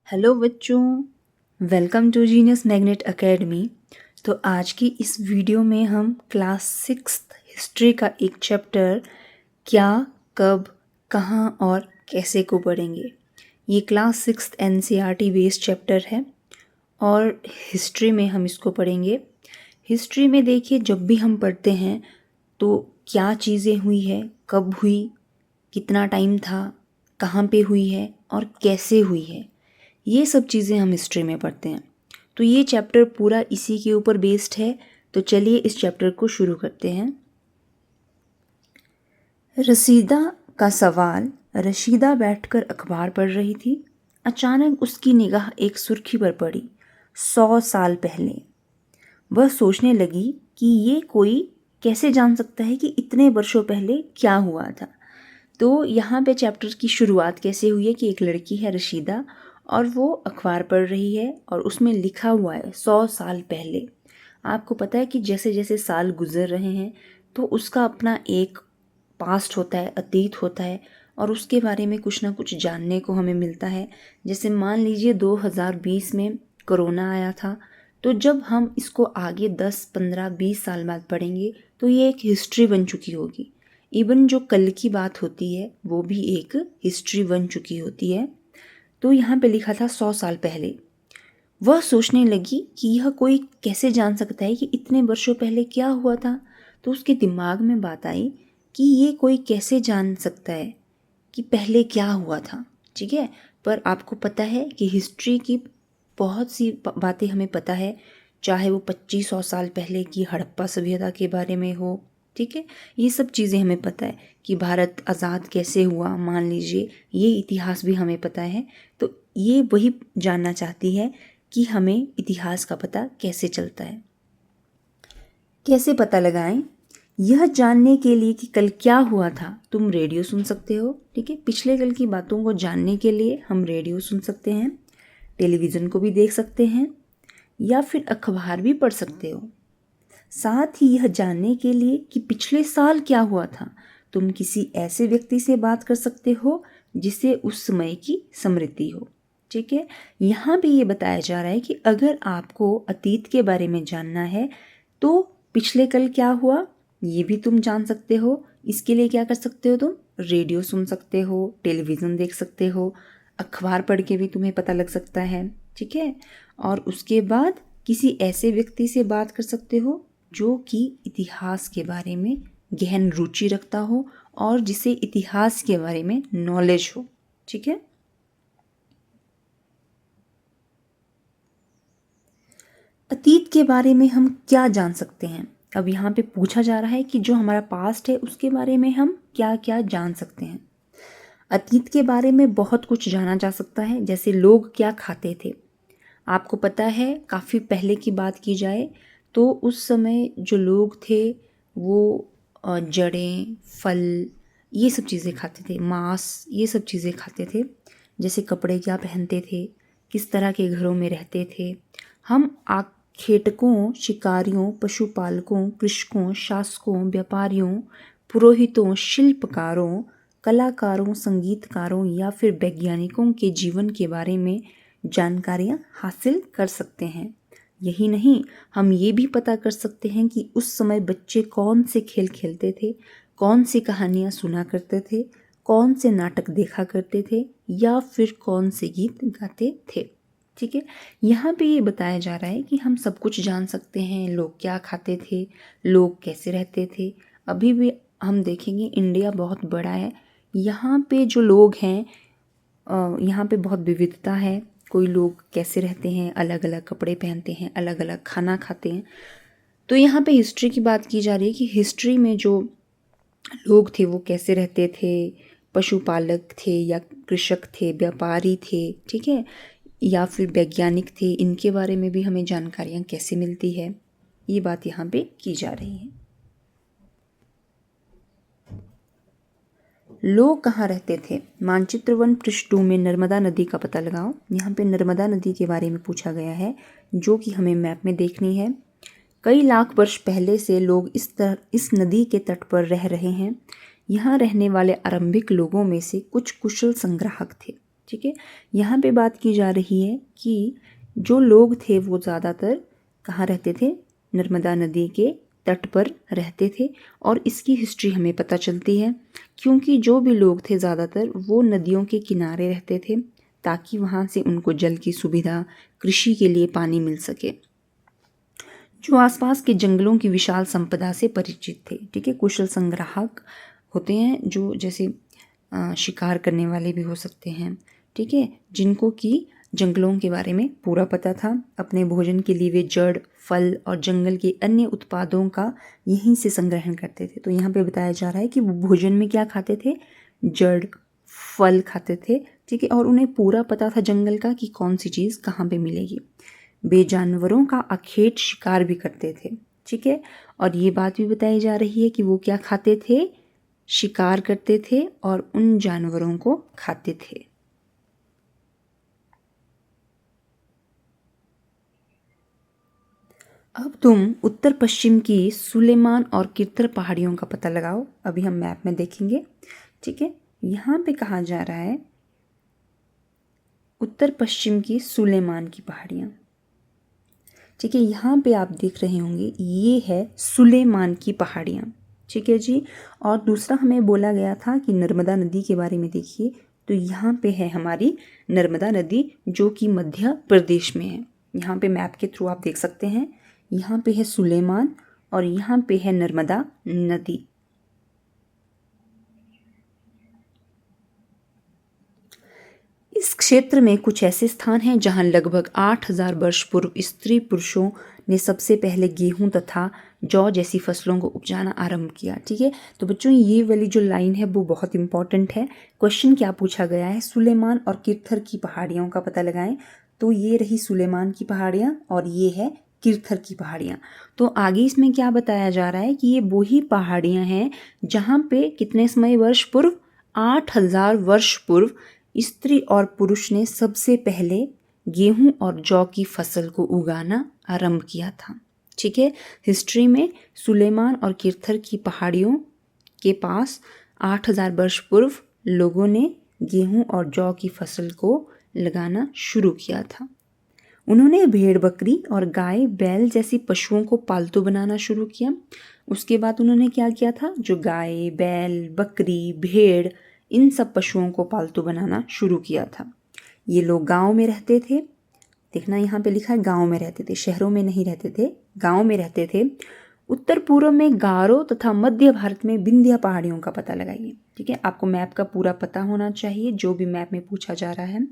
Hello बच्चों, welcome to genius magnet academy. तो आज की इस वीडियो में हम क्लास 6 हिस्ट्री का एक चैप्टर क्या, कब, कहाँ और कैसे को पढ़ेंगे। ये क्लास 6 एनसीईआरटी बेस्ड चैप्टर है और हिस्ट्री में हम इसको पढ़ेंगे। हिस्ट्री में देखिए, जब भी हम पढ़ते हैं तो क्या चीज़ें हुई है, कब हुई, कितना टाइम था, कहाँ पे हुई है और कैसे हुई है, ये सब चीज़ें हम हिस्ट्री में पढ़ते हैं। तो ये चैप्टर पूरा इसी के ऊपर बेस्ड है। तो चलिए इस चैप्टर को शुरू करते हैं। रसीदा का सवाल। रशीदा बैठकर अखबार पढ़ रही थी। अचानक उसकी निगाह एक सुर्खी पर पड़ी। 100 साल पहले। वह सोचने लगी कि ये कोई कैसे जान सकता है कि इतने वर्षों पहले क्या हुआ था। तो यहाँ पे चैप्टर की शुरुआत कैसे हुई है कि एक लड़की है रशीदा और वो अखबार पढ़ रही है और उसमें लिखा हुआ है 100 साल पहले। आपको पता है कि जैसे जैसे साल गुजर रहे हैं तो उसका अपना एक पास्ट होता है, अतीत होता है और उसके बारे में कुछ ना कुछ जानने को हमें मिलता है। जैसे मान लीजिए 2020 में कोरोना आया था, तो जब हम इसको आगे 10, 15, 20 साल बाद पढ़ेंगे तो ये एक हिस्ट्री बन चुकी होगी। इवन जो कल की बात होती है वो भी एक हिस्ट्री बन चुकी होती है। तो यहाँ पे लिखा था 100 साल पहले। वह सोचने लगी कि यह कोई कैसे जान सकता है कि इतने वर्षों पहले क्या हुआ था। तो उसके दिमाग में बात आई कि ये कोई कैसे जान सकता है कि पहले क्या हुआ था। ठीक है, पर आपको पता है कि हिस्ट्री की बहुत सी बातें हमें पता है, चाहे वो 2500 साल पहले की हड़प्पा सभ्यता के बारे में हो। ठीक है, ये सब चीज़ें हमें पता है कि भारत आज़ाद कैसे हुआ, मान लीजिए, ये इतिहास भी हमें पता है। तो ये वही जानना चाहती है कि हमें इतिहास का पता कैसे चलता है, कैसे पता लगाएं। यह जानने के लिए कि कल क्या हुआ था तुम रेडियो सुन सकते हो। ठीक है, पिछले कल की बातों को जानने के लिए हम रेडियो सुन सकते हैं, टेलीविज़न को भी देख सकते हैं या फिर अखबार भी पढ़ सकते हो। साथ ही यह जानने के लिए कि पिछले साल क्या हुआ था तुम किसी ऐसे व्यक्ति से बात कर सकते हो जिसे उस समय की स्मृति हो। ठीक है, यहाँ भी ये बताया जा रहा है कि अगर आपको अतीत के बारे में जानना है तो पिछले कल क्या हुआ ये भी तुम जान सकते हो। इसके लिए क्या कर सकते हो, तुम रेडियो सुन सकते हो, टेलीविज़न देख सकते हो, अखबार पढ़ के भी तुम्हें पता लग सकता है। ठीक है, और उसके बाद किसी ऐसे व्यक्ति से बात कर सकते हो जो कि इतिहास के बारे में गहन रुचि रखता हो और जिसे इतिहास के बारे में नॉलेज हो। ठीक है, अतीत के बारे में हम क्या जान सकते हैं। अब यहाँ पे पूछा जा रहा है कि जो हमारा पास्ट है उसके बारे में हम क्या क्या जान सकते हैं। अतीत के बारे में बहुत कुछ जाना जा सकता है, जैसे लोग क्या खाते थे। आपको पता है, काफ़ी पहले की बात की जाए तो उस समय जो लोग थे वो जड़ें, फल, ये सब चीज़ें खाते थे, मांस, ये सब चीज़ें खाते थे। जैसे कपड़े क्या पहनते थे, किस तरह के घरों में रहते थे। हम खेटकों, शिकारियों, पशुपालकों, कृषकों, शासकों, व्यापारियों, पुरोहितों, शिल्पकारों, कलाकारों, संगीतकारों या फिर वैज्ञानिकों के जीवन के बारे में जानकारियाँ हासिल कर सकते हैं। यही नहीं, हम ये भी पता कर सकते हैं कि उस समय बच्चे कौन से खेल खेलते थे, कौन सी कहानियाँ सुना करते थे, कौन से नाटक देखा करते थे या फिर कौन से गीत गाते थे। ठीक है, यहाँ पे ये बताया जा रहा है कि हम सब कुछ जान सकते हैं, लोग क्या खाते थे, लोग कैसे रहते थे। अभी भी हम देखेंगे इंडिया बहुत बड़ा है, यहाँ पे जो लोग हैं यहाँ पे बहुत विविधता है। कोई लोग कैसे रहते हैं, अलग अलग कपड़े पहनते हैं, अलग अलग खाना खाते हैं। तो यहाँ पे हिस्ट्री की बात की जा रही है कि हिस्ट्री में जो लोग थे वो कैसे रहते थे, पशुपालक थे या कृषक थे, व्यापारी थे, ठीक है, या फिर वैज्ञानिक थे, इनके बारे में भी हमें जानकारियाँ कैसे मिलती है, ये बात यहाँ पे की जा रही है। लोग कहाँ रहते थे। मानचित्र 1 पृष्ठ 2 में नर्मदा नदी का पता लगाओ। यहाँ पे नर्मदा नदी के बारे में पूछा गया है जो कि हमें मैप में देखनी है। कई लाख वर्ष पहले से लोग इस नदी के तट पर रह रहे हैं। यहाँ रहने वाले आरंभिक लोगों में से कुछ कुशल संग्राहक थे। ठीक है। यहाँ पे बात की जा रही है कि जो लोग थे वो ज़्यादातर कहाँ रहते थे, नर्मदा नदी के तट पर रहते थे। और इसकी हिस्ट्री हमें पता चलती है क्योंकि जो भी लोग थे ज़्यादातर वो नदियों के किनारे रहते थे ताकि वहाँ से उनको जल की सुविधा, कृषि के लिए पानी मिल सके। जो आसपास के जंगलों की विशाल संपदा से परिचित थे, ठीक है। कुशल संग्राहक होते हैं जो जैसे शिकार करने वाले भी हो सकते हैं, ठीक है, जिनको कि जंगलों के बारे में पूरा पता था। अपने भोजन के लिए वे जड़, फल और जंगल के अन्य उत्पादों का यहीं से संग्रहण करते थे। तो यहाँ पे बताया जा रहा है कि वो भोजन में क्या खाते थे, जड़, फल खाते थे, ठीक है। और उन्हें पूरा पता था जंगल का कि कौन सी चीज़ कहाँ पे मिलेगी। वे जानवरों का अखेट शिकार भी करते थे, ठीक है। और ये बात भी बताई जा रही है कि वो क्या खाते थे, शिकार करते थे और उन जानवरों को खाते थे। अब तुम उत्तर पश्चिम की सुलेमान और किर्तर पहाड़ियों का पता लगाओ। अभी हम मैप में देखेंगे, ठीक है। यहाँ पे कहा जा रहा है उत्तर पश्चिम की सुलेमान की पहाड़ियाँ, ठीक है। यहाँ पे आप देख रहे होंगे ये है सुलेमान की पहाड़ियाँ, ठीक है जी। और दूसरा हमें बोला गया था कि नर्मदा नदी के बारे में देखिए, तो यहाँ पे है हमारी नर्मदा नदी जो कि मध्य प्रदेश में है। यहाँ पे मैप के थ्रू आप देख सकते हैं, यहाँ पे है सुलेमान और यहाँ पे है नर्मदा नदी। इस क्षेत्र में कुछ ऐसे स्थान हैं जहां लगभग 8000 वर्ष पूर्व स्त्री पुरुषों ने सबसे पहले गेहूं तथा जौ जैसी फसलों को उपजाना आरंभ किया, ठीक है। तो बच्चों ये वाली जो लाइन है वो बहुत इंपॉर्टेंट है। क्वेश्चन क्या पूछा गया है, सुलेमान और किरथर की पहाड़ियों का पता लगाएं। तो ये रही सुलेमान की पहाड़ियाँ और ये है किरथर की पहाड़ियाँ। तो आगे इसमें क्या बताया जा रहा है कि ये वही पहाड़ियाँ हैं जहाँ पे कितने समय वर्ष पूर्व, 8000 वर्ष पूर्व स्त्री और पुरुष ने सबसे पहले गेहूं और जौ की फसल को उगाना आरंभ किया था, ठीक है। हिस्ट्री में सुलेमान और किरथर की पहाड़ियों के पास 8000 वर्ष पूर्व लोगों ने गेहूं और जौ की फसल को लगाना शुरू किया था। उन्होंने भेड़, बकरी और गाय, बैल जैसी पशुओं को पालतू बनाना शुरू किया। उसके बाद उन्होंने क्या किया था, जो गाय, बैल, बकरी, भेड़, इन सब पशुओं को पालतू बनाना शुरू किया था। ये लोग गांव में रहते थे, देखना यहाँ पे लिखा है गांव में रहते थे, शहरों में नहीं रहते थे, गांव में रहते थे। उत्तर पूर्व में गारो तथा मध्य भारत में विंध्य पहाड़ियों का पता लगाइए, ठीक है। आपको मैप का पूरा पता होना चाहिए जो भी मैप में पूछा जा रहा है।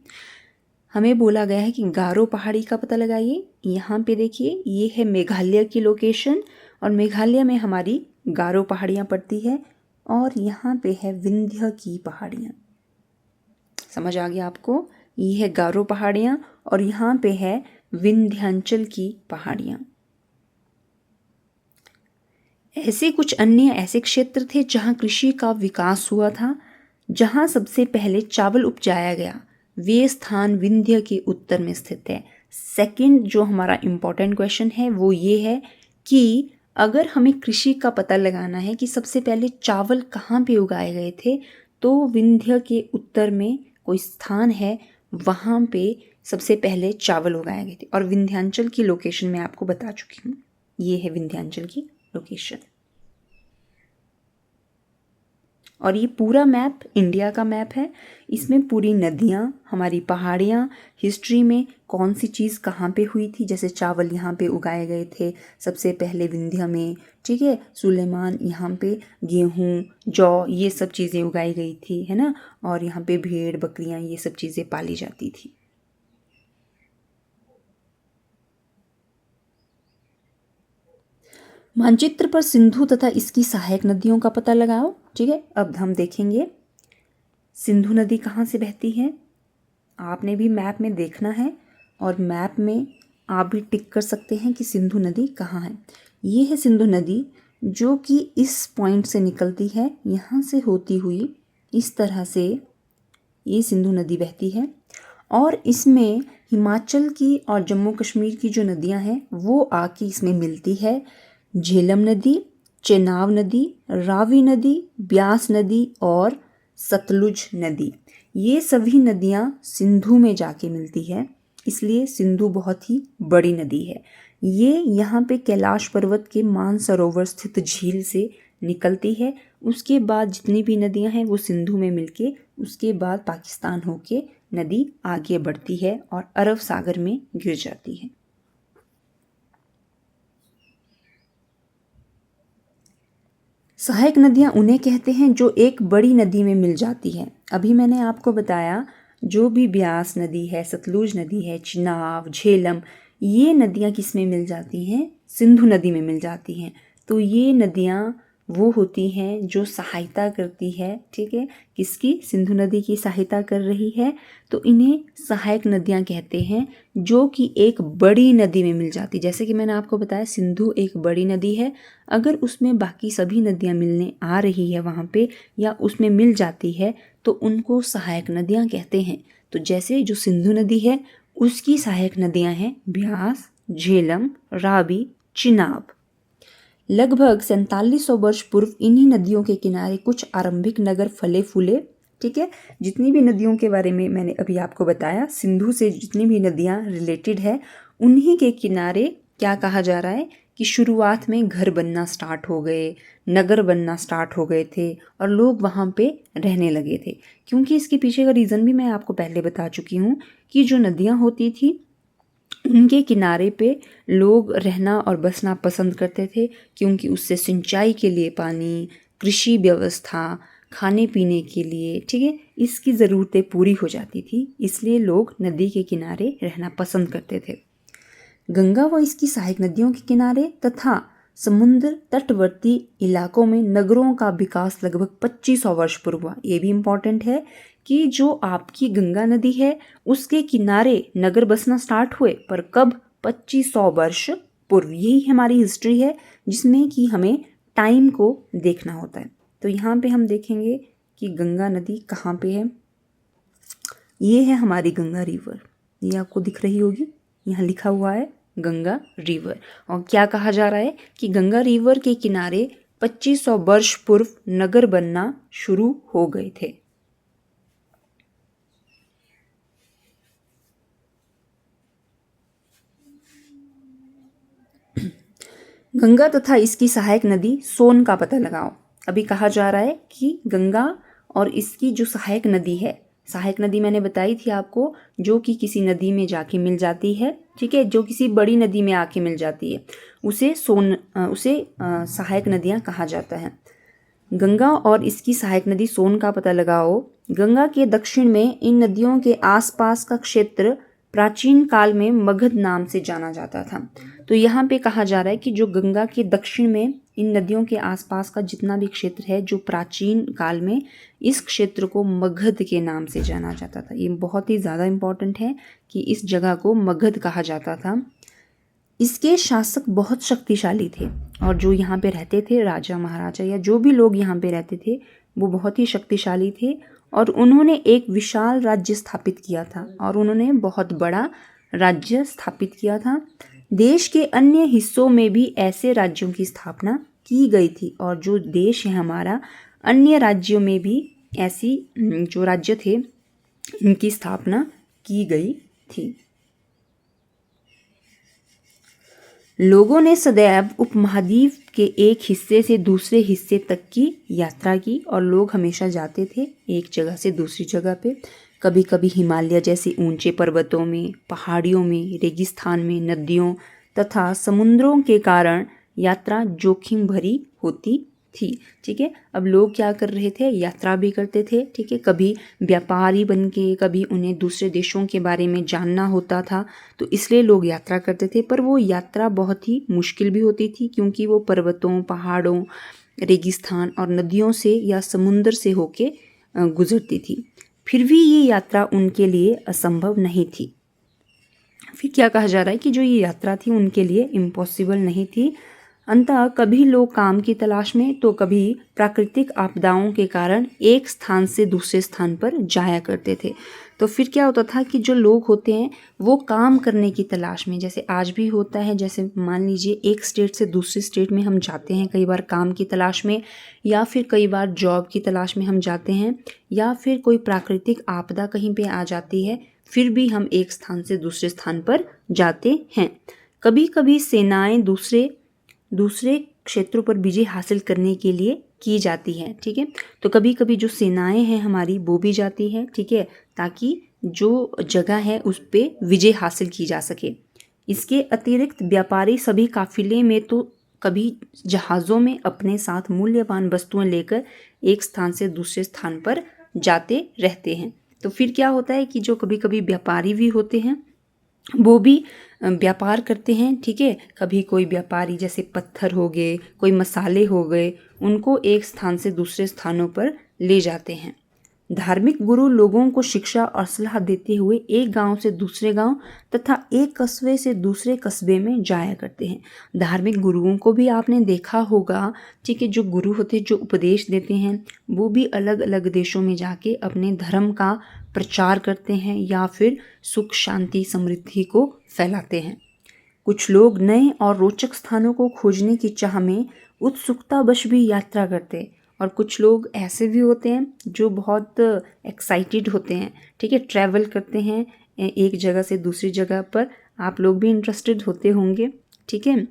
हमें बोला गया है कि गारो पहाड़ी का पता लगाइए। यहाँ पे देखिए ये है मेघालय की लोकेशन और मेघालय में हमारी गारो पहाड़ियाँ पड़ती है और यहाँ पे है विंध्य की पहाड़ियाँ। समझ आ गया आपको, ये है गारो पहाड़ियाँ और यहाँ पे है विंध्याचल की पहाड़ियाँ। ऐसे कुछ अन्य ऐसे क्षेत्र थे जहाँ कृषि का विकास हुआ था, जहाँ सबसे पहले चावल उपजाया गया। वे स्थान विंध्य के उत्तर में स्थित है। सेकंड जो हमारा इम्पोर्टेंट क्वेश्चन है वो ये है कि अगर हमें कृषि का पता लगाना है कि सबसे पहले चावल कहाँ पे उगाए गए थे, तो विंध्य के उत्तर में कोई स्थान है, वहाँ पे सबसे पहले चावल उगाए गए थे। और विंध्याचल की लोकेशन मैं आपको बता चुकी हूँ, ये है विंध्याचल की लोकेशन। और ये पूरा मैप इंडिया का मैप है, इसमें पूरी नदियाँ, हमारी पहाड़ियाँ, हिस्ट्री में कौन सी चीज़ कहाँ पे हुई थी, जैसे चावल यहाँ पे उगाए गए थे सबसे पहले विंध्य में, ठीक है। सुलेमान यहाँ पे गेहूँ, जौ ये सब चीज़ें उगाई गई थी, है ना। और यहाँ पे भेड़, बकरियाँ ये सब चीज़ें पाली जाती थी। मानचित्र पर सिंधु तथा इसकी सहायक नदियों का पता लगाओ, ठीक है। अब हम देखेंगे सिंधु नदी कहाँ से बहती है। आपने भी मैप में देखना है और मैप में आप भी टिक कर सकते हैं कि सिंधु नदी कहाँ है। ये है सिंधु नदी जो कि इस पॉइंट से निकलती है, यहाँ से होती हुई इस तरह से ये सिंधु नदी बहती है। और इसमें हिमाचल की और जम्मू कश्मीर की जो नदियाँ हैं वो आके इसमें मिलती है। झेलम नदी, चेनाब नदी, रावी नदी, ब्यास नदी और सतलुज नदी, ये सभी नदियाँ सिंधु में जाके मिलती है, इसलिए सिंधु बहुत ही बड़ी नदी है। ये यहाँ पे कैलाश पर्वत के मानसरोवर स्थित झील से निकलती है। उसके बाद जितनी भी नदियाँ हैं वो सिंधु में मिलके उसके बाद पाकिस्तान होके नदी आगे बढ़ती है और अरब सागर में गिर जाती है। सहायक नदियाँ उन्हें कहते हैं जो एक बड़ी नदी में मिल जाती है। अभी मैंने आपको बताया जो भी ब्यास नदी है, सतलुज नदी है, चिनाब, झेलम, ये नदियाँ किस में मिल जाती हैं? सिंधु नदी में मिल जाती हैं। तो ये नदियाँ वो होती हैं जो सहायता करती है, ठीक है, किसकी? सिंधु नदी की सहायता कर रही है। तो इन्हें सहायक नदियाँ कहते हैं जो कि एक बड़ी नदी में मिल जाती। जैसे कि मैंने आपको बताया सिंधु एक बड़ी नदी है, अगर उसमें बाकी सभी नदियाँ मिलने आ रही है वहाँ पे या उसमें मिल जाती है तो उनको सहायक नदियाँ कहते हैं। तो जैसे जो सिंधु नदी है उसकी सहायक नदियाँ हैं ब्यास, झेलम, रावी, चिनाब। लगभग 4700 वर्ष पूर्व इन्हीं नदियों के किनारे कुछ आरंभिक नगर फले फूले, ठीक है। जितनी भी नदियों के बारे में मैंने अभी आपको बताया, सिंधु से जितनी भी नदियाँ रिलेटेड है उन्हीं के किनारे क्या कहा जा रहा है कि शुरुआत में घर बनना स्टार्ट हो गए, नगर बनना स्टार्ट हो गए थे और लोग वहाँ पे रहने लगे थे। क्योंकि इसके पीछे का रीज़न भी मैं आपको पहले बता चुकी हूँ कि जो नदियाँ होती थी उनके किनारे पे लोग रहना और बसना पसंद करते थे, क्योंकि उससे सिंचाई के लिए पानी, कृषि व्यवस्था, खाने पीने के लिए, ठीक है, इसकी ज़रूरतें पूरी हो जाती थी। इसलिए लोग नदी के किनारे रहना पसंद करते थे। गंगा व इसकी सहायक नदियों के किनारे तथा समुद्र तटवर्ती इलाकों में नगरों का विकास लगभग 2500 वर्ष पूर्व हुआ। ये भी इम्पॉर्टेंट है कि जो आपकी गंगा नदी है उसके किनारे नगर बसना स्टार्ट हुए, पर कब? 2500 वर्ष पूर्व। यही हमारी हिस्ट्री है जिसमें कि हमें टाइम को देखना होता है। तो यहाँ पे हम देखेंगे कि गंगा नदी कहाँ पे है। ये है हमारी गंगा रिवर, ये आपको दिख रही होगी, यहाँ लिखा हुआ है गंगा रिवर। और क्या कहा जा रहा है कि गंगा रिवर के किनारे 2500 वर्ष पूर्व नगर बनना शुरू हो गए थे। गंगा तथा इसकी सहायक नदी सोन का पता लगाओ। अभी कहा जा रहा है कि गंगा और इसकी जो सहायक नदी है, सहायक नदी मैंने बताई थी आपको, जो कि किसी नदी में जाके मिल जाती है, ठीक है, जो किसी बड़ी नदी में आके मिल जाती है, उसे सहायक नदियाँ कहा जाता है। गंगा और इसकी सहायक नदी सोन का पता लगाओ। गंगा के दक्षिण में इन नदियों के आसपास का क्षेत्र प्राचीन काल में मगध नाम से जाना जाता था। तो यहाँ पे कहा जा रहा है कि जो गंगा के दक्षिण में इन नदियों के आसपास का जितना भी क्षेत्र है, जो प्राचीन काल में इस क्षेत्र को मगध के नाम से जाना जाता था। ये बहुत ही ज़्यादा इम्पॉर्टेंट है कि इस जगह को मगध कहा जाता था। इसके शासक बहुत शक्तिशाली थे और जो यहाँ पे रहते थे, राजा महाराजा या जो भी लोग यहाँ पे रहते थे, वो बहुत ही शक्तिशाली थे और उन्होंने एक विशाल राज्य स्थापित किया था और उन्होंने बहुत बड़ा राज्य स्थापित किया था। देश के अन्य हिस्सों में भी ऐसे राज्यों की स्थापना की गई थी और जो देश है हमारा, अन्य राज्यों में भी ऐसी जो राज्य थे इनकी स्थापना की गई थी। लोगों ने सदैव उपमहाद्वीप के एक हिस्से से दूसरे हिस्से तक की यात्रा की और लोग हमेशा जाते थे एक जगह से दूसरी जगह पे। कभी कभी हिमालय जैसे ऊंचे पर्वतों में, पहाड़ियों में, रेगिस्तान में, नदियों तथा समुद्रों के कारण यात्रा जोखिम भरी होती थी, ठीक है। अब लोग क्या कर रहे थे? यात्रा भी करते थे, ठीक है। कभी व्यापारी बन के, कभी उन्हें दूसरे देशों के बारे में जानना होता था, तो इसलिए लोग यात्रा करते थे। पर वो यात्रा बहुत ही मुश्किल भी होती थी क्योंकि वो पर्वतों, पहाड़ों, रेगिस्तान और नदियों से या समुद्र से होके गुजरती थी। फिर भी ये यात्रा उनके लिए असंभव नहीं थी। फिर क्या कहा जा रहा है कि जो ये यात्रा थी उनके लिए इम्पॉसिबल नहीं थी। अंततः कभी लोग काम की तलाश में तो कभी प्राकृतिक आपदाओं के कारण एक स्थान से दूसरे स्थान पर जाया करते थे। तो फिर क्या होता था कि जो लोग होते हैं वो काम करने की तलाश में, जैसे आज भी होता है, जैसे मान लीजिए एक स्टेट से दूसरे स्टेट में हम जाते हैं कई बार काम की तलाश में, या फिर कई बार जॉब की तलाश में हम जाते हैं, या फिर कोई प्राकृतिक आपदा कहीं पे आ जाती है, फिर भी हम एक स्थान से दूसरे स्थान पर जाते हैं। कभी कभी सेनाएं दूसरे क्षेत्रों पर विजय हासिल करने के लिए की जाती है, ठीक है। तो कभी कभी जो सेनाएं हैं हमारी वो भी जाती है, ठीक है, ताकि जो जगह है उस पर विजय हासिल की जा सके। इसके अतिरिक्त व्यापारी सभी काफिले में तो कभी जहाज़ों में अपने साथ मूल्यवान वस्तुएं लेकर एक स्थान से दूसरे स्थान पर जाते रहते हैं। तो फिर क्या होता है कि जो कभी कभी व्यापारी भी होते हैं वो भी व्यापार करते हैं, ठीक है। कभी कोई व्यापारी जैसे पत्थर हो गए, कोई मसाले हो गए, उनको एक स्थान से दूसरे स्थानों पर ले जाते हैं। धार्मिक गुरु लोगों को शिक्षा और सलाह देते हुए एक गांव से दूसरे गांव तथा एक कस्बे से दूसरे कस्बे में जाया करते हैं। धार्मिक गुरुओं को भी आपने देखा होगा, ठीक है, जो गुरु होते हैं जो उपदेश देते हैं वो भी अलग अलग देशों में जाके अपने धर्म का प्रचार करते हैं या फिर सुख शांति समृद्धि को फैलाते हैं। कुछ लोग नए और रोचक स्थानों को खोजने की चाह में उत्सुकतावश भी यात्रा करते हैं, और कुछ लोग ऐसे भी होते हैं जो बहुत एक्साइटेड होते हैं, ठीक है, ट्रैवल करते हैं एक जगह से दूसरी जगह पर। आप लोग भी इंटरेस्टेड होते होंगे, ठीक है।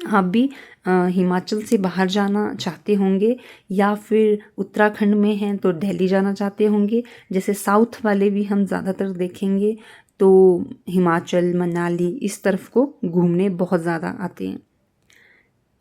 आप भी हिमाचल से बाहर जाना चाहते होंगे, या फिर उत्तराखंड में हैं तो दिल्ली जाना चाहते होंगे। जैसे साउथ वाले भी हम ज़्यादातर देखेंगे तो हिमाचल मनाली इस तरफ को घूमने बहुत ज़्यादा आते हैं।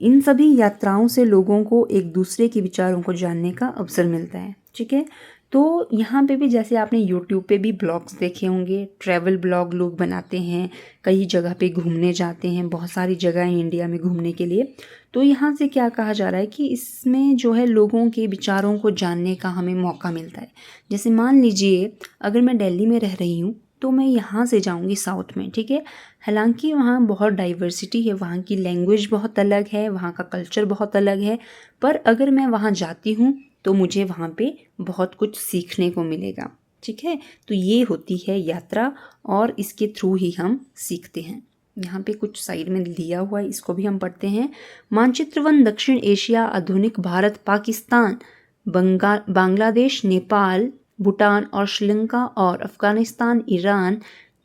इन सभी यात्राओं से लोगों को एक दूसरे के विचारों को जानने का अवसर मिलता है, ठीक है। तो यहाँ पे भी जैसे आपने यूट्यूब पे भी ब्लॉग्स देखे होंगे, ट्रैवल ब्लॉग लोग बनाते हैं, कई जगह पे घूमने जाते हैं, बहुत सारी जगह हैं इंडिया में घूमने के लिए। तो यहाँ से क्या कहा जा रहा है कि इसमें जो है लोगों के विचारों को जानने का हमें मौका मिलता है। जैसे मान लीजिए अगर मैं दिल्ली में रह रही हूँ तो मैं यहाँ से जाऊँगी साउथ में, ठीक है। हालांकि वहाँ बहुत डाइवर्सिटी है, वहाँ की लैंग्वेज बहुत अलग है, वहाँ का कल्चर बहुत अलग है, पर अगर मैं वहाँ जाती हूँ तो मुझे वहाँ पे बहुत कुछ सीखने को मिलेगा, ठीक है। तो ये होती है यात्रा, और इसके थ्रू ही हम सीखते हैं। यहाँ पे कुछ साइड में लिया हुआ है, इसको भी हम पढ़ते हैं। मानचित्रवन दक्षिण एशिया, आधुनिक भारत, पाकिस्तान, बांग्लादेश, नेपाल, भूटान और श्रीलंका और अफगानिस्तान, ईरान,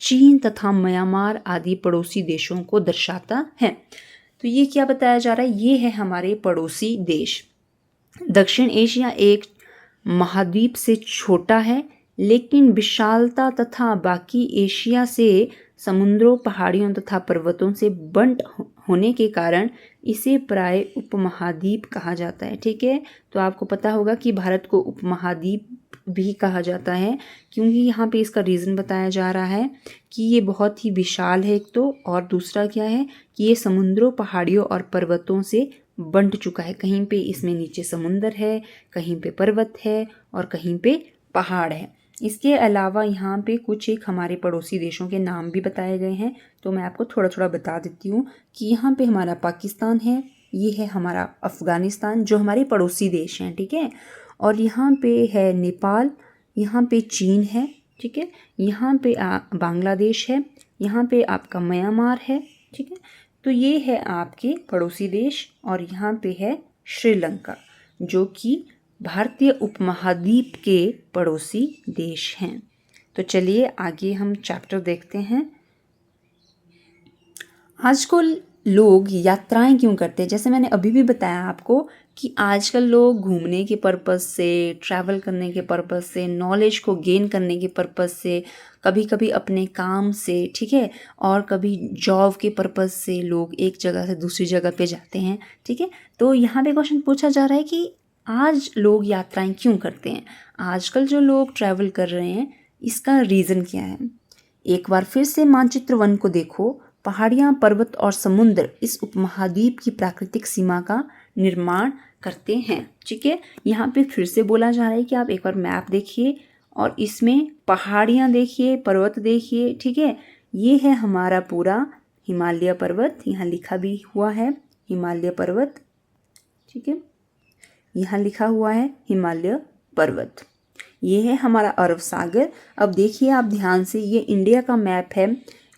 चीन तथा म्यांमार आदि पड़ोसी देशों को दर्शाता है। तो ये क्या बताया जा रहा है, ये है हमारे पड़ोसी देश। दक्षिण एशिया एक महाद्वीप से छोटा है, लेकिन विशालता तथा बाकी एशिया से समुद्रों, पहाड़ियों तथा पर्वतों से बंट होने के कारण इसे प्राय उपमहाद्वीप कहा जाता है, ठीक है। तो आपको पता होगा कि भारत को उपमहाद्वीप भी कहा जाता है, क्योंकि यहाँ पे इसका रीज़न बताया जा रहा है कि ये बहुत ही विशाल है एक तो, और दूसरा क्या है कि ये समुद्रों, पहाड़ियों और पर्वतों से बंट चुका है। कहीं पे इसमें नीचे समुंदर है, कहीं पे पर्वत है और कहीं पे पहाड़ है। इसके अलावा यहाँ पे कुछ एक हमारे पड़ोसी देशों के नाम भी बताए गए हैं, तो मैं आपको थोड़ा थोड़ा बता देती हूँ कि यहाँ पे हमारा पाकिस्तान है, ये है हमारा अफ़गानिस्तान जो हमारे पड़ोसी देश हैं, ठीक है। और यहाँ पे है नेपाल, यहाँ पे चीन है, ठीक है, यहाँ पे बांग्लादेश है, यहाँ पे आपका म्यांमार है, ठीक है। तो ये है आपके पड़ोसी देश, और यहाँ पे है श्रीलंका जो कि भारतीय उपमहाद्वीप के पड़ोसी देश हैं। तो चलिए आगे हम चैप्टर देखते हैं। आजकल लोग यात्राएं क्यों करते हैं, जैसे मैंने अभी भी बताया आपको कि आजकल लोग घूमने के पर्पस से, ट्रैवल करने के पर्पस से, नॉलेज को गेन करने के पर्पस से, कभी कभी अपने काम से, ठीक है, और कभी जॉब के पर्पस से लोग एक जगह से दूसरी जगह पे जाते हैं, ठीक है। तो यहाँ पे क्वेश्चन पूछा जा रहा है कि आज लोग यात्राएं क्यों करते हैं, आजकल जो लोग ट्रैवल कर रहे हैं इसका रीज़न क्या है। एक बार फिर से मानचित्र वन को देखो, पहाड़ियाँ, पर्वत और समुद्र इस उपमहाद्वीप की प्राकृतिक सीमा का निर्माण करते हैं, ठीक है। यहाँ पे फिर से बोला जा रहा है कि आप एक बार मैप देखिए और इसमें पहाड़ियाँ देखिए, पर्वत देखिए, ठीक है। ये है हमारा पूरा हिमालय पर्वत, यहाँ लिखा भी हुआ है हिमालय पर्वत, ठीक है, यहाँ लिखा हुआ है हिमालय पर्वत। ये है हमारा अरब सागर। अब देखिए आप ध्यान से, ये इंडिया का मैप है।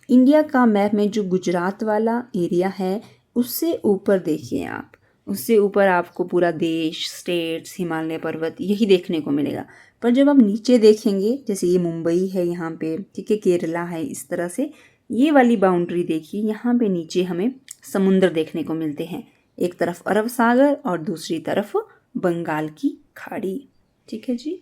इंडिया का मैप में जो गुजरात वाला एरिया है उससे ऊपर देखिए आप, उससे ऊपर आपको पूरा देश, स्टेट्स, हिमालय पर्वत यही देखने को मिलेगा। पर जब आप नीचे देखेंगे, जैसे ये मुंबई है यहाँ पे, ठीक है, केरला है, इस तरह से ये वाली बाउंड्री देखिए, यहाँ पे नीचे हमें समुद्र देखने को मिलते हैं। एक तरफ अरब सागर और दूसरी तरफ बंगाल की खाड़ी। ठीक है जी।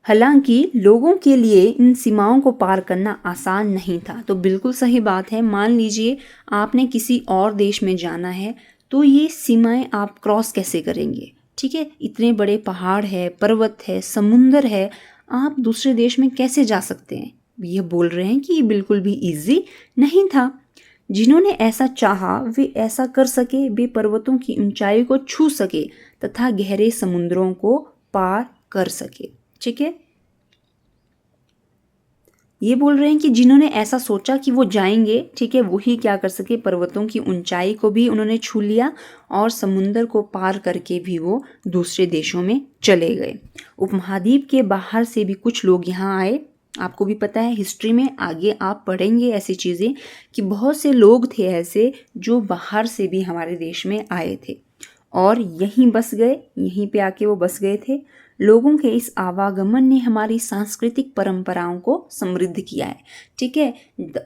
हालांकि लोगों के लिए इन सीमाओं को पार करना आसान नहीं था। तो बिल्कुल सही बात है। मान लीजिए आपने किसी और देश में जाना है, तो ये सीमाएं आप क्रॉस कैसे करेंगे? ठीक है, इतने बड़े पहाड़ है, पर्वत है, समुंदर है, आप दूसरे देश में कैसे जा सकते हैं? ये बोल रहे हैं कि ये बिल्कुल भी इजी नहीं था। जिन्होंने ऐसा चाहा वे ऐसा कर सके, वे पर्वतों की ऊंचाई को छू सके तथा गहरे समुद्रों को पार कर सके। ठीक है, ये बोल रहे हैं कि जिन्होंने ऐसा सोचा कि वो जाएंगे, ठीक है, वही क्या कर सके, पर्वतों की ऊंचाई को भी उन्होंने छू लिया और समुंदर को पार करके भी वो दूसरे देशों में चले गए। उपमहाद्वीप के बाहर से भी कुछ लोग यहाँ आए। आपको भी पता है, हिस्ट्री में आगे आप पढ़ेंगे ऐसी चीज़ें कि बहुत से लोग थे ऐसे जो बाहर से भी हमारे देश में आए थे और यहीं बस गए, यहीं पे आके वो बस गए थे। लोगों के इस आवागमन ने हमारी सांस्कृतिक परंपराओं को समृद्ध किया है। ठीक है,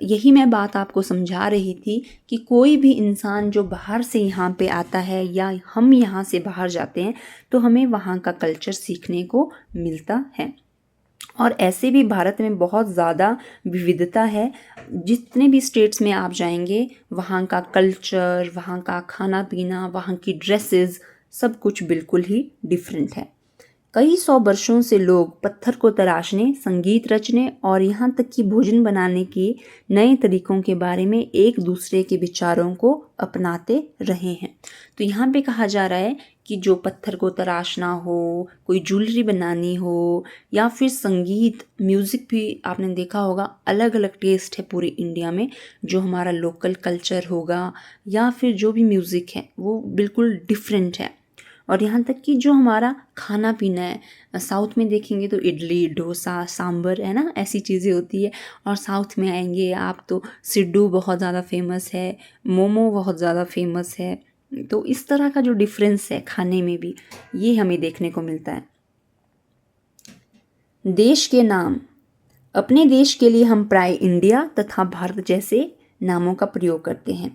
यही मैं बात आपको समझा रही थी कि कोई भी इंसान जो बाहर से यहाँ पे आता है या हम यहाँ से बाहर जाते हैं तो हमें वहाँ का कल्चर सीखने को मिलता है। और ऐसे भी भारत में बहुत ज़्यादा विविधता है। जितने भी स्टेट्स में आप जाएंगे, वहाँ का कल्चर, वहाँ का खाना पीना, वहाँ की ड्रेसेस, सब कुछ बिल्कुल ही डिफरेंट है। कई सौ वर्षों से लोग पत्थर को तराशने, संगीत रचने और यहाँ तक कि भोजन बनाने के नए तरीकों के बारे में एक दूसरे के विचारों को अपनाते रहे हैं। तो यहाँ पे कहा जा रहा है कि जो पत्थर को तराशना हो, कोई ज्वेलरी बनानी हो या फिर संगीत, म्यूज़िक भी आपने देखा होगा, अलग अलग टेस्ट है पूरे इंडिया में। जो हमारा लोकल कल्चर होगा या फिर जो भी म्यूज़िक है वो बिल्कुल डिफरेंट है। और यहाँ तक कि जो हमारा खाना पीना है, साउथ में देखेंगे तो इडली, डोसा, सांभर, है ना, ऐसी चीज़ें होती है। और साउथ में आएंगे आप तो सिड्डू बहुत ज़्यादा फेमस है, मोमो बहुत ज़्यादा फेमस है। तो इस तरह का जो डिफरेंस है खाने में भी, ये हमें देखने को मिलता है। देश के नाम। अपने देश के लिए हम प्राय इंडिया तथा भारत जैसे नामों का प्रयोग करते हैं।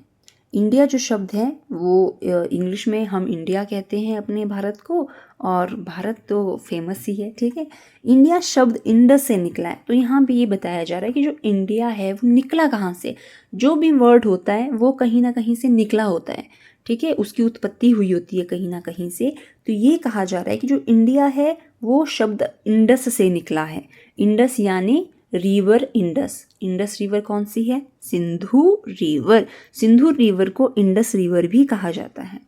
इंडिया जो शब्द है वो इंग्लिश में हम इंडिया कहते हैं अपने भारत को, और भारत तो फेमस ही है। ठीक है, इंडिया शब्द इंडस से निकला है। तो यहाँ पे ये बताया जा रहा है कि जो इंडिया है वो निकला कहाँ से। जो भी वर्ड होता है वो कहीं ना कहीं से निकला होता है। ठीक है, उसकी उत्पत्ति हुई होती है कहीं ना कहीं से। तो ये कहा जा रहा है कि जो इंडिया है वो शब्द इंडस से निकला है। इंडस यानी रिवर इंडस। इंडस रिवर कौन सी है? सिंधु रिवर। सिंधु रिवर को इंडस रिवर भी कहा जाता है,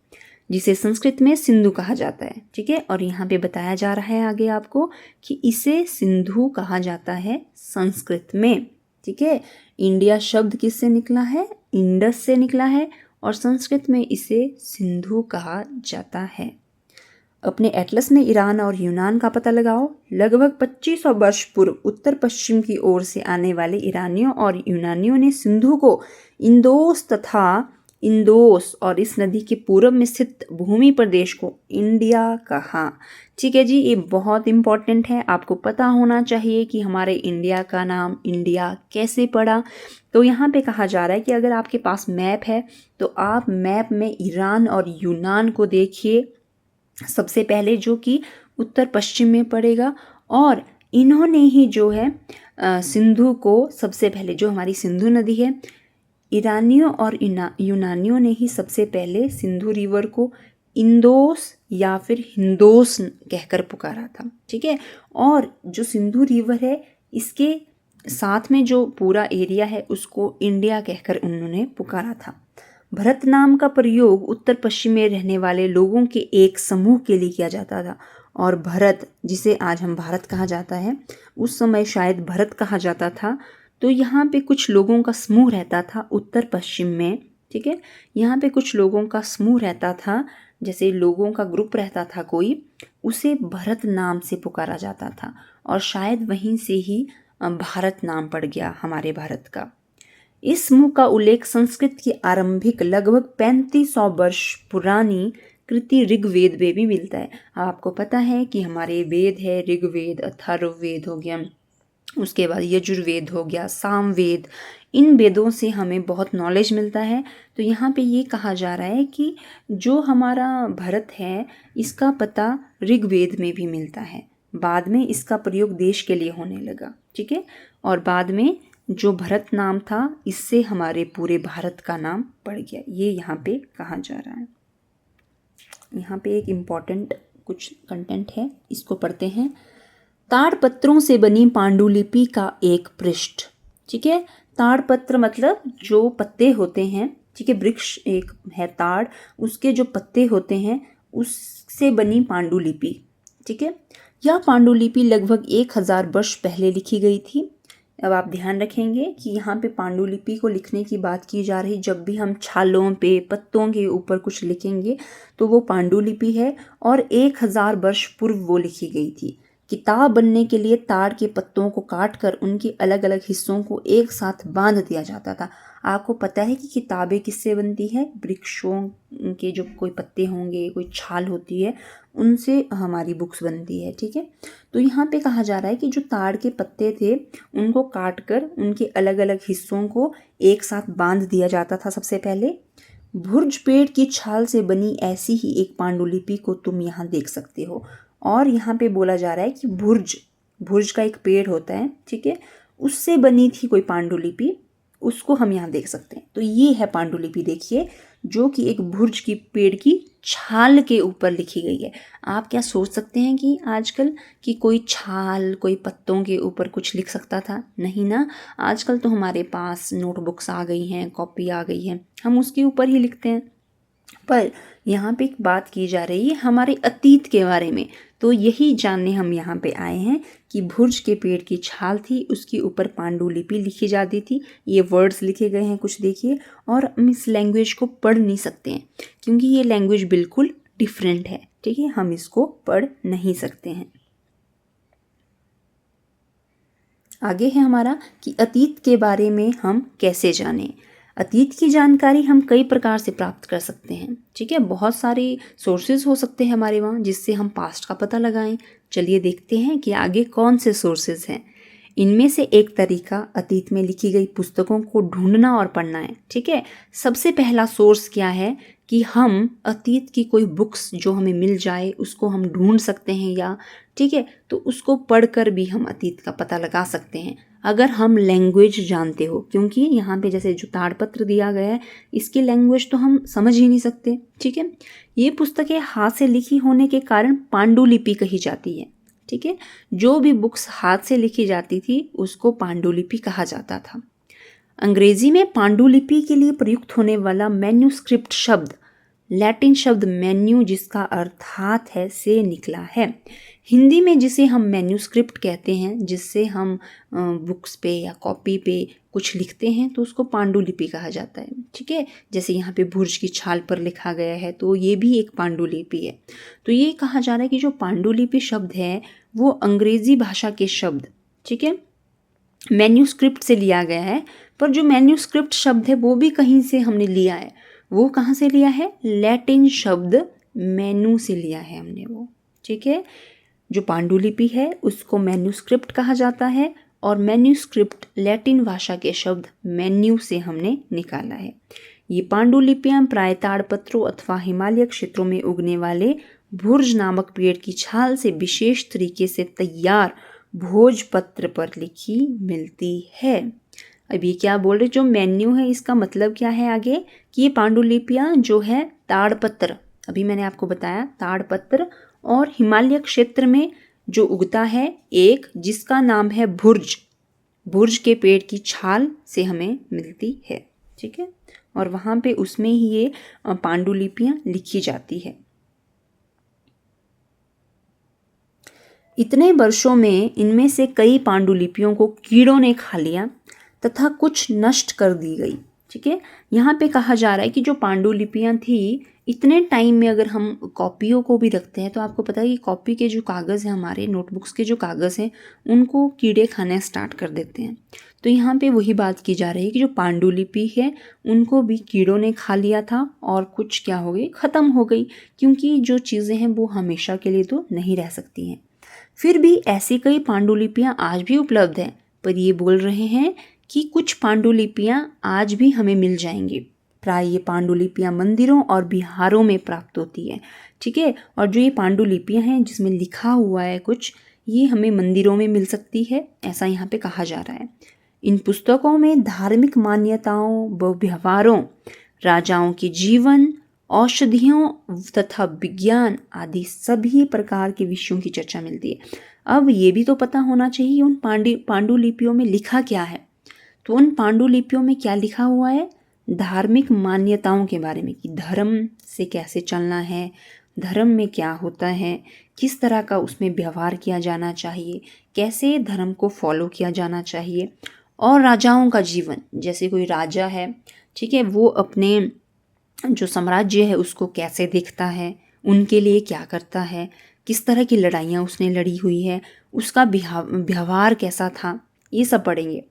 जिसे संस्कृत में सिंधु कहा जाता है। ठीक है, और यहाँ पे बताया जा रहा है आगे आपको कि इसे सिंधु कहा जाता है संस्कृत में। ठीक है, इंडिया शब्द किससे निकला है? इंडस से निकला है, और संस्कृत में इसे सिंधु कहा जाता है। अपने एटलस में ईरान और यूनान का पता लगाओ। लगभग 2500 वर्ष पूर्व उत्तर पश्चिम की ओर से आने वाले ईरानियों और यूनानियों ने सिंधु को इंदोस और इस नदी के पूर्व में स्थित भूमि प्रदेश को इंडिया कहा। ठीक है जी, ये बहुत इंपॉर्टेंट है, आपको पता होना चाहिए कि हमारे इंडिया का नाम इंडिया कैसे पड़ा। तो यहाँ पे कहा जा रहा है कि अगर आपके पास मैप है तो आप मैप में ईरान और यूनान को देखिए सबसे पहले, जो कि उत्तर पश्चिम में पड़ेगा। और इन्होंने ही जो है सिंधु को सबसे पहले, जो हमारी सिंधु नदी है, ईरानियों और यूनानियों ने ही सबसे पहले सिंधु रिवर को इंदोस या फिर हिंदोस कहकर पुकारा था। ठीक है, और जो सिंधु रिवर है इसके साथ में जो पूरा एरिया है उसको इंडिया कहकर उन्होंने पुकारा था। भरत नाम का प्रयोग उत्तर पश्चिम में रहने वाले लोगों के एक समूह के लिए किया जाता था। और भरत, जिसे आज हम भारत कहा जाता है, उस समय शायद भरत कहा जाता था। तो यहाँ पे कुछ लोगों का समूह रहता था उत्तर पश्चिम में, ठीक है। यहाँ पे कुछ लोगों का समूह रहता था, जैसे लोगों का ग्रुप रहता था कोई, उसे भरत नाम से पुकारा जाता था और शायद वहीं से ही भारत नाम पड़ गया हमारे भारत का। इस समूह का उल्लेख संस्कृत की आरंभिक लगभग 3500 वर्ष पुरानी कृति ऋग्वेद में भी मिलता है। आपको पता है कि हमारे वेद है, ऋग्वेद, अथर्ववेद हो गया, उसके बाद यजुर्वेद हो गया, सामवेद, इन वेदों से हमें बहुत नॉलेज मिलता है। तो यहाँ पे ये कहा जा रहा है कि जो हमारा भारत है इसका पता ऋग्वेद में भी मिलता है। बाद में इसका प्रयोग देश के लिए होने लगा, ठीक है। और बाद में जो भरत नाम था इससे हमारे पूरे भारत का नाम पड़ गया, ये यहाँ पे कहा जा रहा है। यहाँ पे एक इम्पॉर्टेंट कुछ कंटेंट है, इसको पढ़ते हैं। ताड़पत्रों से बनी पांडुलिपि का एक पृष्ठ, ठीक है। ताड़पत्र मतलब जो पत्ते होते हैं, ठीक है। वृक्ष एक है ताड़, उसके जो पत्ते होते हैं उससे बनी पांडुलिपि, ठीक है। यह पांडुलिपि लगभग 1000 वर्ष पहले लिखी गई थी। अब आप ध्यान रखेंगे कि यहाँ पे पांडुलिपि को लिखने की बात की जा रही। जब भी हम छालों पे, पत्तों के ऊपर कुछ लिखेंगे तो वो पांडुलिपि है और 1000 वर्ष पूर्व वो लिखी गई थी। किताब बनने के लिए ताड़ के पत्तों को काटकर उनके अलग अलग हिस्सों को एक साथ बांध दिया जाता था। आपको पता है कि किताबें किससे बनती है? वृक्षों के जो कोई पत्ते होंगे, कोई छाल होती है, उनसे हमारी बुक्स बनती है, ठीक है। तो यहाँ पे कहा जा रहा है कि जो ताड़ के पत्ते थे उनको काटकर उनके अलग अलग हिस्सों को एक साथ बांध दिया जाता था। सबसे पहले भुर्ज पेड़ की छाल से बनी ऐसी ही एक पांडुलिपि को तुम यहाँ देख सकते हो। और यहाँ पे बोला जा रहा है कि भुर्ज का एक पेड़ होता है, ठीक है, उससे बनी थी कोई पांडुलिपि, उसको हम यहाँ देख सकते हैं। तो ये है पांडुलिपि, देखिए, जो कि एक भुर्ज की पेड़ की छाल के ऊपर लिखी गई है। आप क्या सोच सकते हैं कि आजकल कि कोई छाल, कोई पत्तों के ऊपर कुछ लिख सकता था? नहीं ना। आजकल तो हमारे पास नोटबुक्स आ गई हैं, कॉपी आ गई है, हम उसके ऊपर ही लिखते हैं। पर यहाँ पे एक बात की जा रही है हमारे अतीत के बारे में। तो यही जानने हम यहाँ पे आए हैं कि भुर्ज के पेड़ की छाल थी, उसके ऊपर पांडुलिपि लिखी जाती थी। ये वर्ड्स लिखे गए हैं कुछ, देखिए। और हम इस लैंग्वेज को पढ़ नहीं सकते हैं क्योंकि ये लैंग्वेज बिल्कुल डिफरेंट है, ठीक है, हम इसको पढ़ नहीं सकते हैं। आगे है हमारा कि अतीत के बारे में हम कैसे जानें। अतीत की जानकारी हम कई प्रकार से प्राप्त कर सकते हैं, ठीक है। बहुत सारे सोर्सेज हो सकते हैं हमारे वहाँ जिससे हम पास्ट का पता लगाएं। चलिए देखते हैं कि आगे कौन से सोर्सेज हैं। इनमें से एक तरीका अतीत में लिखी गई पुस्तकों को ढूंढना और पढ़ना है, ठीक है। सबसे पहला सोर्स क्या है कि हम अतीत की कोई बुक्स जो हमें मिल जाए उसको हम ढूंढ सकते हैं, या ठीक है, तो उसको पढ़कर भी हम अतीत का पता लगा सकते हैं अगर हम लैंग्वेज जानते हो। क्योंकि यहाँ पे जैसे जो ताड़पत्र दिया गया है इसकी लैंग्वेज तो हम समझ ही नहीं सकते, ठीक है। ये पुस्तकें हाथ से लिखी होने के कारण पांडुलिपि कही जाती है, ठीक है। जो भी बुक्स हाथ से लिखी जाती थी उसको पांडुलिपि कहा जाता था। अंग्रेजी में पांडुलिपि के लिए प्रयुक्त होने वाला मैन्यूस्क्रिप्ट शब्द लैटिन शब्द मेन्यू, जिसका अर्थात है, से निकला है। हिंदी में जिसे हम मैन्यूस्क्रिप्ट कहते हैं, जिससे हम बुक्स पे या कॉपी पे कुछ लिखते हैं, तो उसको पांडुलिपि कहा जाता है, ठीक है। जैसे यहाँ पे भुर्ज की छाल पर लिखा गया है तो ये भी एक पांडुलिपि है। तो ये कहा जा रहा है कि जो पांडुलिपि शब्द है वो अंग्रेजी भाषा के शब्द, ठीक है, मैन्यूस्क्रिप्ट से लिया गया है। पर जो मैन्यूस्क्रिप्ट शब्द है वो भी कहीं से हमने लिया है। वो कहाँ से लिया है? लैटिन शब्द मेनू से लिया है हमने वो, ठीक है। जो पांडुलिपि है उसको मैन्यूस्क्रिप्ट कहा जाता है और मैन्यूस्क्रिप्ट लैटिन भाषा के शब्द मेन्यू से हमने निकाला है। ये पांडुलिपियां प्राय ताड़पत्रों अथवा हिमालय क्षेत्रों में उगने वाले भुर्ज नामक पेड़ की छाल से विशेष तरीके से तैयार भोजपत्र पर लिखी मिलती है। अब ये क्या बोल रहे, जो मेन्यू है इसका मतलब क्या है आगे कि ये पांडुलिपियां जो है ताड़पत्र, अभी मैंने आपको बताया ताड़पत्र, और हिमालय क्षेत्र में जो उगता है एक जिसका नाम है भुर्ज के पेड़ की छाल से हमें मिलती है, ठीक है। और वहाँ पे उसमें ही ये पांडुलिपियां लिखी जाती है। इतने वर्षों में इनमें से कई पांडुलिपियों को कीड़ों ने खा लिया तथा कुछ नष्ट कर दी गई, ठीक है। यहाँ पे कहा जा रहा है कि जो पांडुलिपियाँ थी, इतने टाइम में अगर हम कॉपियों को भी रखते हैं तो आपको पता है कि कॉपी के जो कागज़ हैं, हमारे नोटबुक्स के जो कागज़ हैं, उनको कीड़े खाने स्टार्ट कर देते हैं। तो यहाँ पे वही बात की जा रही है कि जो पांडुलिपि है उनको भी कीड़ों ने खा लिया था और कुछ क्या हो गई, ख़त्म हो गई, क्योंकि जो चीज़ें हैं वो हमेशा के लिए तो नहीं रह सकती हैं। फिर भी ऐसी कई पांडुलिपियाँ आज भी उपलब्ध हैं, पर ये बोल रहे हैं कि कुछ पांडुलिपियाँ आज भी हमें मिल जाएंगी। प्राय ये पांडुलिपियाँ मंदिरों और बिहारों में प्राप्त होती है, ठीक है। और जो ये पांडुलिपियाँ हैं जिसमें लिखा हुआ है कुछ, ये हमें मंदिरों में मिल सकती है, ऐसा यहाँ पे कहा जा रहा है। इन पुस्तकों में धार्मिक मान्यताओं व व्यवहारों, राजाओं के जीवन, औषधियों तथा विज्ञान आदि सभी प्रकार के विषयों की चर्चा मिलती है। अब ये भी तो पता होना चाहिए उन पांडुलिपियों में लिखा क्या है। तो उन पांडुलिपियों में क्या लिखा हुआ है, धार्मिक मान्यताओं के बारे में, कि धर्म से कैसे चलना है, धर्म में क्या होता है, किस तरह का उसमें व्यवहार किया जाना चाहिए, कैसे धर्म को फॉलो किया जाना चाहिए। और राजाओं का जीवन, जैसे कोई राजा है, ठीक है, वो अपने जो साम्राज्य है उसको कैसे देखता है, उनके लिए क्या करता है, किस तरह की लड़ाइयाँ उसने लड़ी हुई है, उसका व्यवहार कैसा था, ये सब पढ़ेंगे।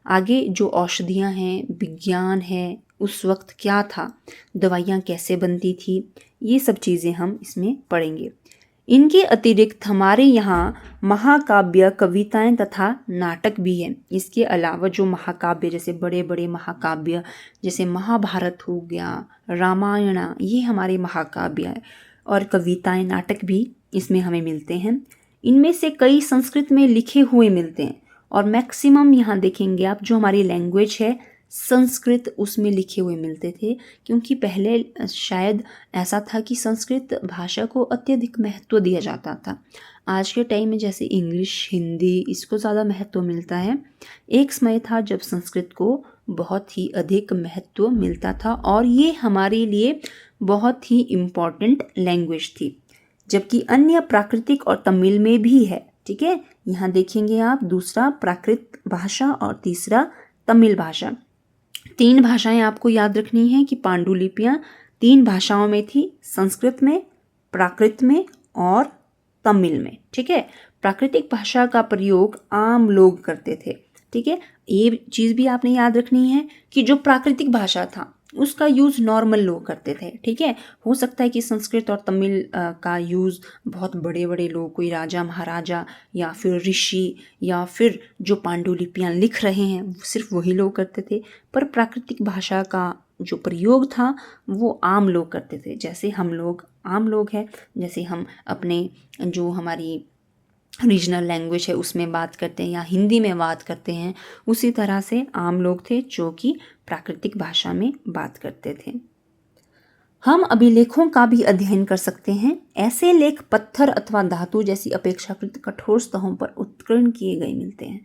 आगे जो औषधियाँ हैं, विज्ञान है, उस वक्त क्या था, दवाइयाँ कैसे बनती थी, ये सब चीज़ें हम इसमें पढ़ेंगे। इनके अतिरिक्त हमारे यहाँ महाकाव्य, कविताएं तथा नाटक भी हैं। इसके अलावा जो महाकाव्य, जैसे बड़े बड़े महाकाव्य, जैसे महाभारत हो गया, रामायण, ये हमारे महाकाव्य है। और कविताएं, नाटक भी इसमें हमें मिलते हैं। इनमें से कई संस्कृत में लिखे हुए मिलते हैं, और मैक्सिमम यहाँ देखेंगे आप, जो हमारी लैंग्वेज है संस्कृत, उसमें लिखे हुए मिलते थे, क्योंकि पहले शायद ऐसा था कि संस्कृत भाषा को अत्यधिक महत्व दिया जाता था। आज के टाइम में जैसे इंग्लिश, हिंदी, इसको ज़्यादा महत्व मिलता है। एक समय था जब संस्कृत को बहुत ही अधिक महत्व मिलता था, और ये हमारे लिए बहुत ही इम्पॉर्टेंट लैंग्वेज थी। जबकि अन्य प्राकृतिक और तमिल में भी है, ठीक है। यहाँ देखेंगे आप, दूसरा प्राकृत भाषा और तीसरा तमिल भाषा। 3 भाषाएं आपको याद रखनी है कि पांडुलिपियाँ 3 भाषाओं में थी, संस्कृत में, प्राकृत में और तमिल में, ठीक है। प्राकृतिक भाषा का प्रयोग आम लोग करते थे, ठीक है। ये चीज़ भी आपने याद रखनी है कि जो प्राकृतिक भाषा था उसका यूज़ नॉर्मल लोग करते थे, ठीक है। हो सकता है कि संस्कृत और तमिल का यूज़ बहुत बड़े बड़े लोग, कोई राजा महाराजा या फिर ऋषि या फिर जो पांडुलिपियाँ लिख रहे हैं सिर्फ वही लोग करते थे, पर प्राकृतिक भाषा का जो प्रयोग था वो आम लोग करते थे। जैसे हम लोग आम लोग हैं, जैसे हम अपने जो हमारी रीजनल लैंग्वेज है उसमें बात करते हैं या हिंदी में बात करते हैं, उसी तरह से आम लोग थे जो कि प्राकृतिक भाषा में बात करते थे। हम अभिलेखों का भी अध्ययन कर सकते हैं। ऐसे लेख पत्थर अथवा धातु जैसी अपेक्षाकृत कठोर सतहों पर उत्कीर्ण किए गए मिलते हैं।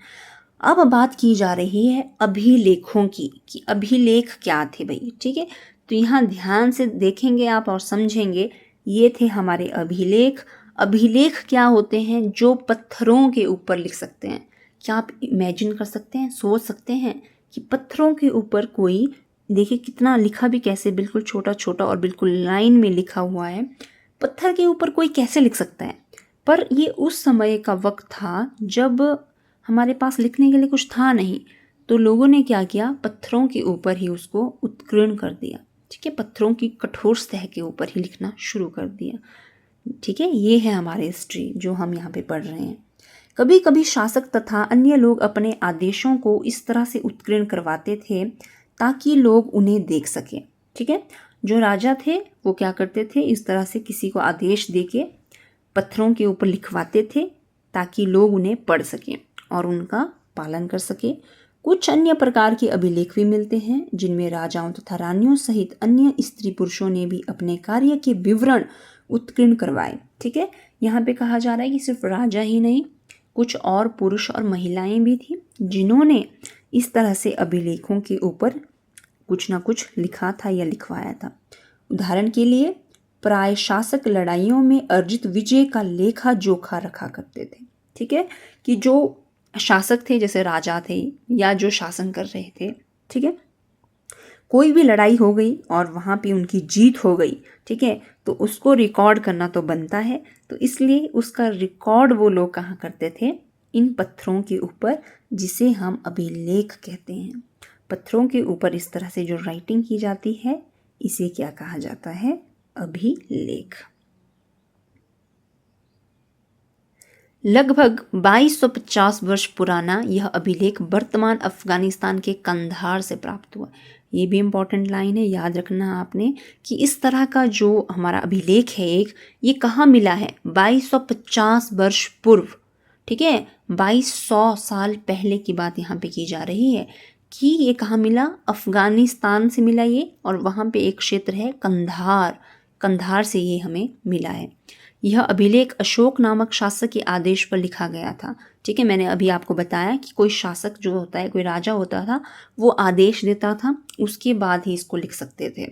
अब बात की जा रही है अभिलेखों की, कि अभिलेख क्या थे भाई, ठीक है। तो यहाँ ध्यान से देखेंगे आप और समझेंगे, ये थे हमारे अभिलेख। अभिलेख क्या होते हैं, जो पत्थरों के ऊपर लिख सकते हैं। क्या आप इमेजिन कर सकते हैं, सोच सकते हैं कि पत्थरों के ऊपर कोई, देखिए कितना लिखा भी कैसे, बिल्कुल छोटा छोटा और बिल्कुल लाइन में लिखा हुआ है, पत्थर के ऊपर कोई कैसे लिख सकता है। पर ये उस समय का वक्त था जब हमारे पास लिखने के लिए कुछ था नहीं, तो लोगों ने क्या किया, पत्थरों के ऊपर ही उसको उत्कीर्ण कर दिया, ठीक है। पत्थरों की कठोर सतह के ऊपर ही लिखना शुरू कर दिया, ठीक है। ये है हमारी हिस्ट्री जो हम यहाँ पे पढ़ रहे हैं। कभी कभी शासक तथा अन्य लोग अपने आदेशों को इस तरह से उत्कीर्ण करवाते थे ताकि लोग उन्हें देख सकें, ठीक है। जो राजा थे वो क्या करते थे, इस तरह से किसी को आदेश देके पत्थरों के ऊपर लिखवाते थे ताकि लोग उन्हें पढ़ सकें और उनका पालन कर सके। कुछ अन्य प्रकार के अभिलेख भी मिलते हैं जिनमें राजाओं तथा रानियों सहित अन्य स्त्री पुरुषों ने भी अपने कार्य के विवरण उत्कीर्ण करवाए, ठीक है। यहाँ पे कहा जा रहा है कि सिर्फ राजा ही नहीं, कुछ और पुरुष और महिलाएं भी थी जिन्होंने इस तरह से अभिलेखों के ऊपर कुछ ना कुछ लिखा था या लिखवाया था। उदाहरण के लिए प्राय शासक लड़ाइयों में अर्जित विजय का लेखा जोखा रखा करते थे, ठीक है। कि जो शासक थे, जैसे राजा थे या जो शासन कर रहे थे, ठीक है, कोई भी लड़ाई हो गई और वहाँ पे उनकी जीत हो गई, ठीक है, तो उसको रिकॉर्ड करना तो बनता है। तो इसलिए उसका रिकॉर्ड वो लोग कहाँ करते थे, इन पत्थरों के ऊपर, जिसे हम अभिलेख कहते हैं। पत्थरों के ऊपर इस तरह से जो राइटिंग की जाती है, इसे क्या कहा जाता है, अभिलेख। लगभग 2250 वर्ष पुराना यह अभिलेख वर्तमान अफगानिस्तान के कंधार से प्राप्त हुआ। ये भी इम्पॉर्टेंट लाइन है, याद रखना आपने कि इस तरह का जो हमारा अभिलेख है एक, ये कहाँ मिला है, 2250 वर्ष पूर्व, ठीक है, 2200 साल पहले की बात यहाँ पे की जा रही है कि ये कहाँ मिला, अफगानिस्तान से मिला ये, और वहाँ पे एक क्षेत्र है कंधार, कंधार से ये हमें मिला है। यह अभिलेख अशोक नामक शासक के आदेश पर लिखा गया था, ठीक है। मैंने अभी आपको बताया कि कोई शासक जो होता है, कोई राजा होता था, वो आदेश देता था, उसके बाद ही इसको लिख सकते थे।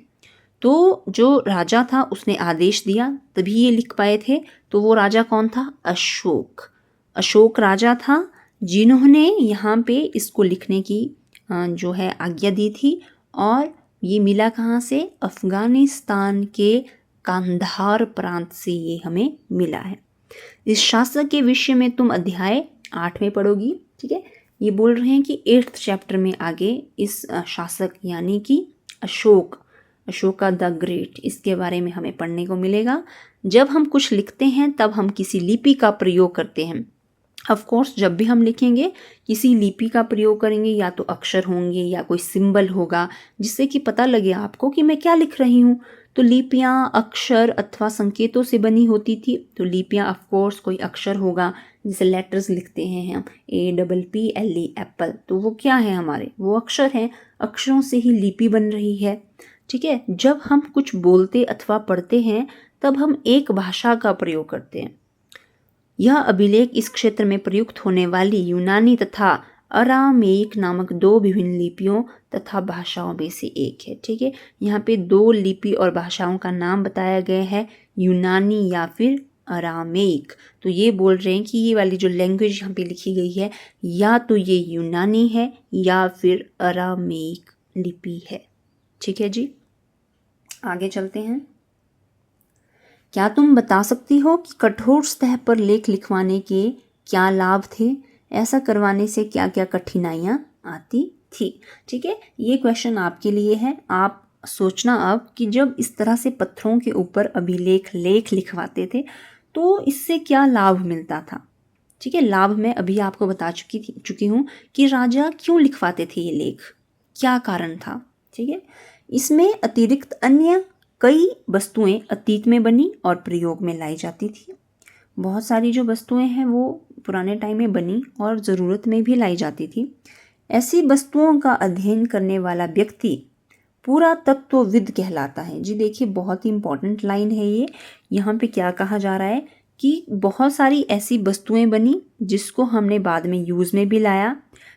तो जो राजा था उसने आदेश दिया तभी ये लिख पाए थे। तो वो राजा कौन था, अशोक। अशोक राजा था जिन्होंने यहाँ पे इसको लिखने की जो है आज्ञा दी थी। और ये मिला कहाँ से, अफगानिस्तान के कांधार प्रांत से ये हमें मिला है। इस शासक के विषय में तुम अध्याय 8 में पढ़ोगी, ठीक है। ये बोल रहे हैं कि 8th चैप्टर में आगे इस शासक यानी कि अशोका द ग्रेट, इसके बारे में हमें पढ़ने को मिलेगा। जब हम कुछ लिखते हैं तब हम किसी लिपि का प्रयोग करते हैं। ऑफ कोर्स जब भी हम लिखेंगे किसी लिपि का प्रयोग करेंगे, या तो अक्षर होंगे या कोई सिंबल होगा जिससे कि पता लगे आपको कि मैं क्या लिख रही हूँ। तो लिपियाँ अक्षर अथवा संकेतों से बनी होती थी। तो लिपियाँ ऑफ कोर्स कोई अक्षर होगा, जैसे लेटर्स लिखते हैं हम, APPLE एप्पल, तो वो क्या है हमारे, वो अक्षर हैं। अक्षरों से ही लिपि बन रही है, ठीक है। जब हम कुछ बोलते अथवा पढ़ते हैं तब हम एक भाषा का प्रयोग करते हैं। यह अभिलेख इस क्षेत्र में प्रयुक्त होने वाली यूनानी तथा अरामेइक नामक 2 विभिन्न लिपियों तथा भाषाओं में से एक है, ठीक है। यहाँ पे 2 लिपि और भाषाओं का नाम बताया गया है, यूनानी या फिर अरामेइक। तो ये बोल रहे हैं कि ये वाली जो लैंग्वेज यहाँ पे लिखी गई है, या तो ये यूनानी है या फिर अरामेइक लिपि है, ठीक है जी। आगे चलते हैं। क्या तुम बता सकती हो कि कठोर सतह पर लेख लिखवाने के क्या लाभ थे, ऐसा करवाने से क्या क्या कठिनाइयाँ आती थी, ठीक है। ये क्वेश्चन आपके लिए है। आप सोचना अब कि जब इस तरह से पत्थरों के ऊपर अभिलेख लेख लिखवाते थे तो इससे क्या लाभ मिलता था, ठीक है। लाभ मैं अभी आपको बता चुकी हूँ कि राजा क्यों लिखवाते थे ये लेख, क्या कारण था, ठीक है। इसमें अतिरिक्त अन्य कई वस्तुएं अतीत में बनी और प्रयोग में लाई जाती थी। बहुत सारी जो वस्तुएं हैं वो पुराने टाइम में बनी और ज़रूरत में भी लाई जाती थी। ऐसी वस्तुओं का अध्ययन करने वाला व्यक्ति पुरातत्वविद कहलाता है। जी देखिए, बहुत ही इंपॉर्टेंट लाइन है ये। यहाँ पे क्या कहा जा रहा है कि बहुत सारी ऐसी वस्तुएं बनी जिसको हमने बाद में यूज़ में भी लाया,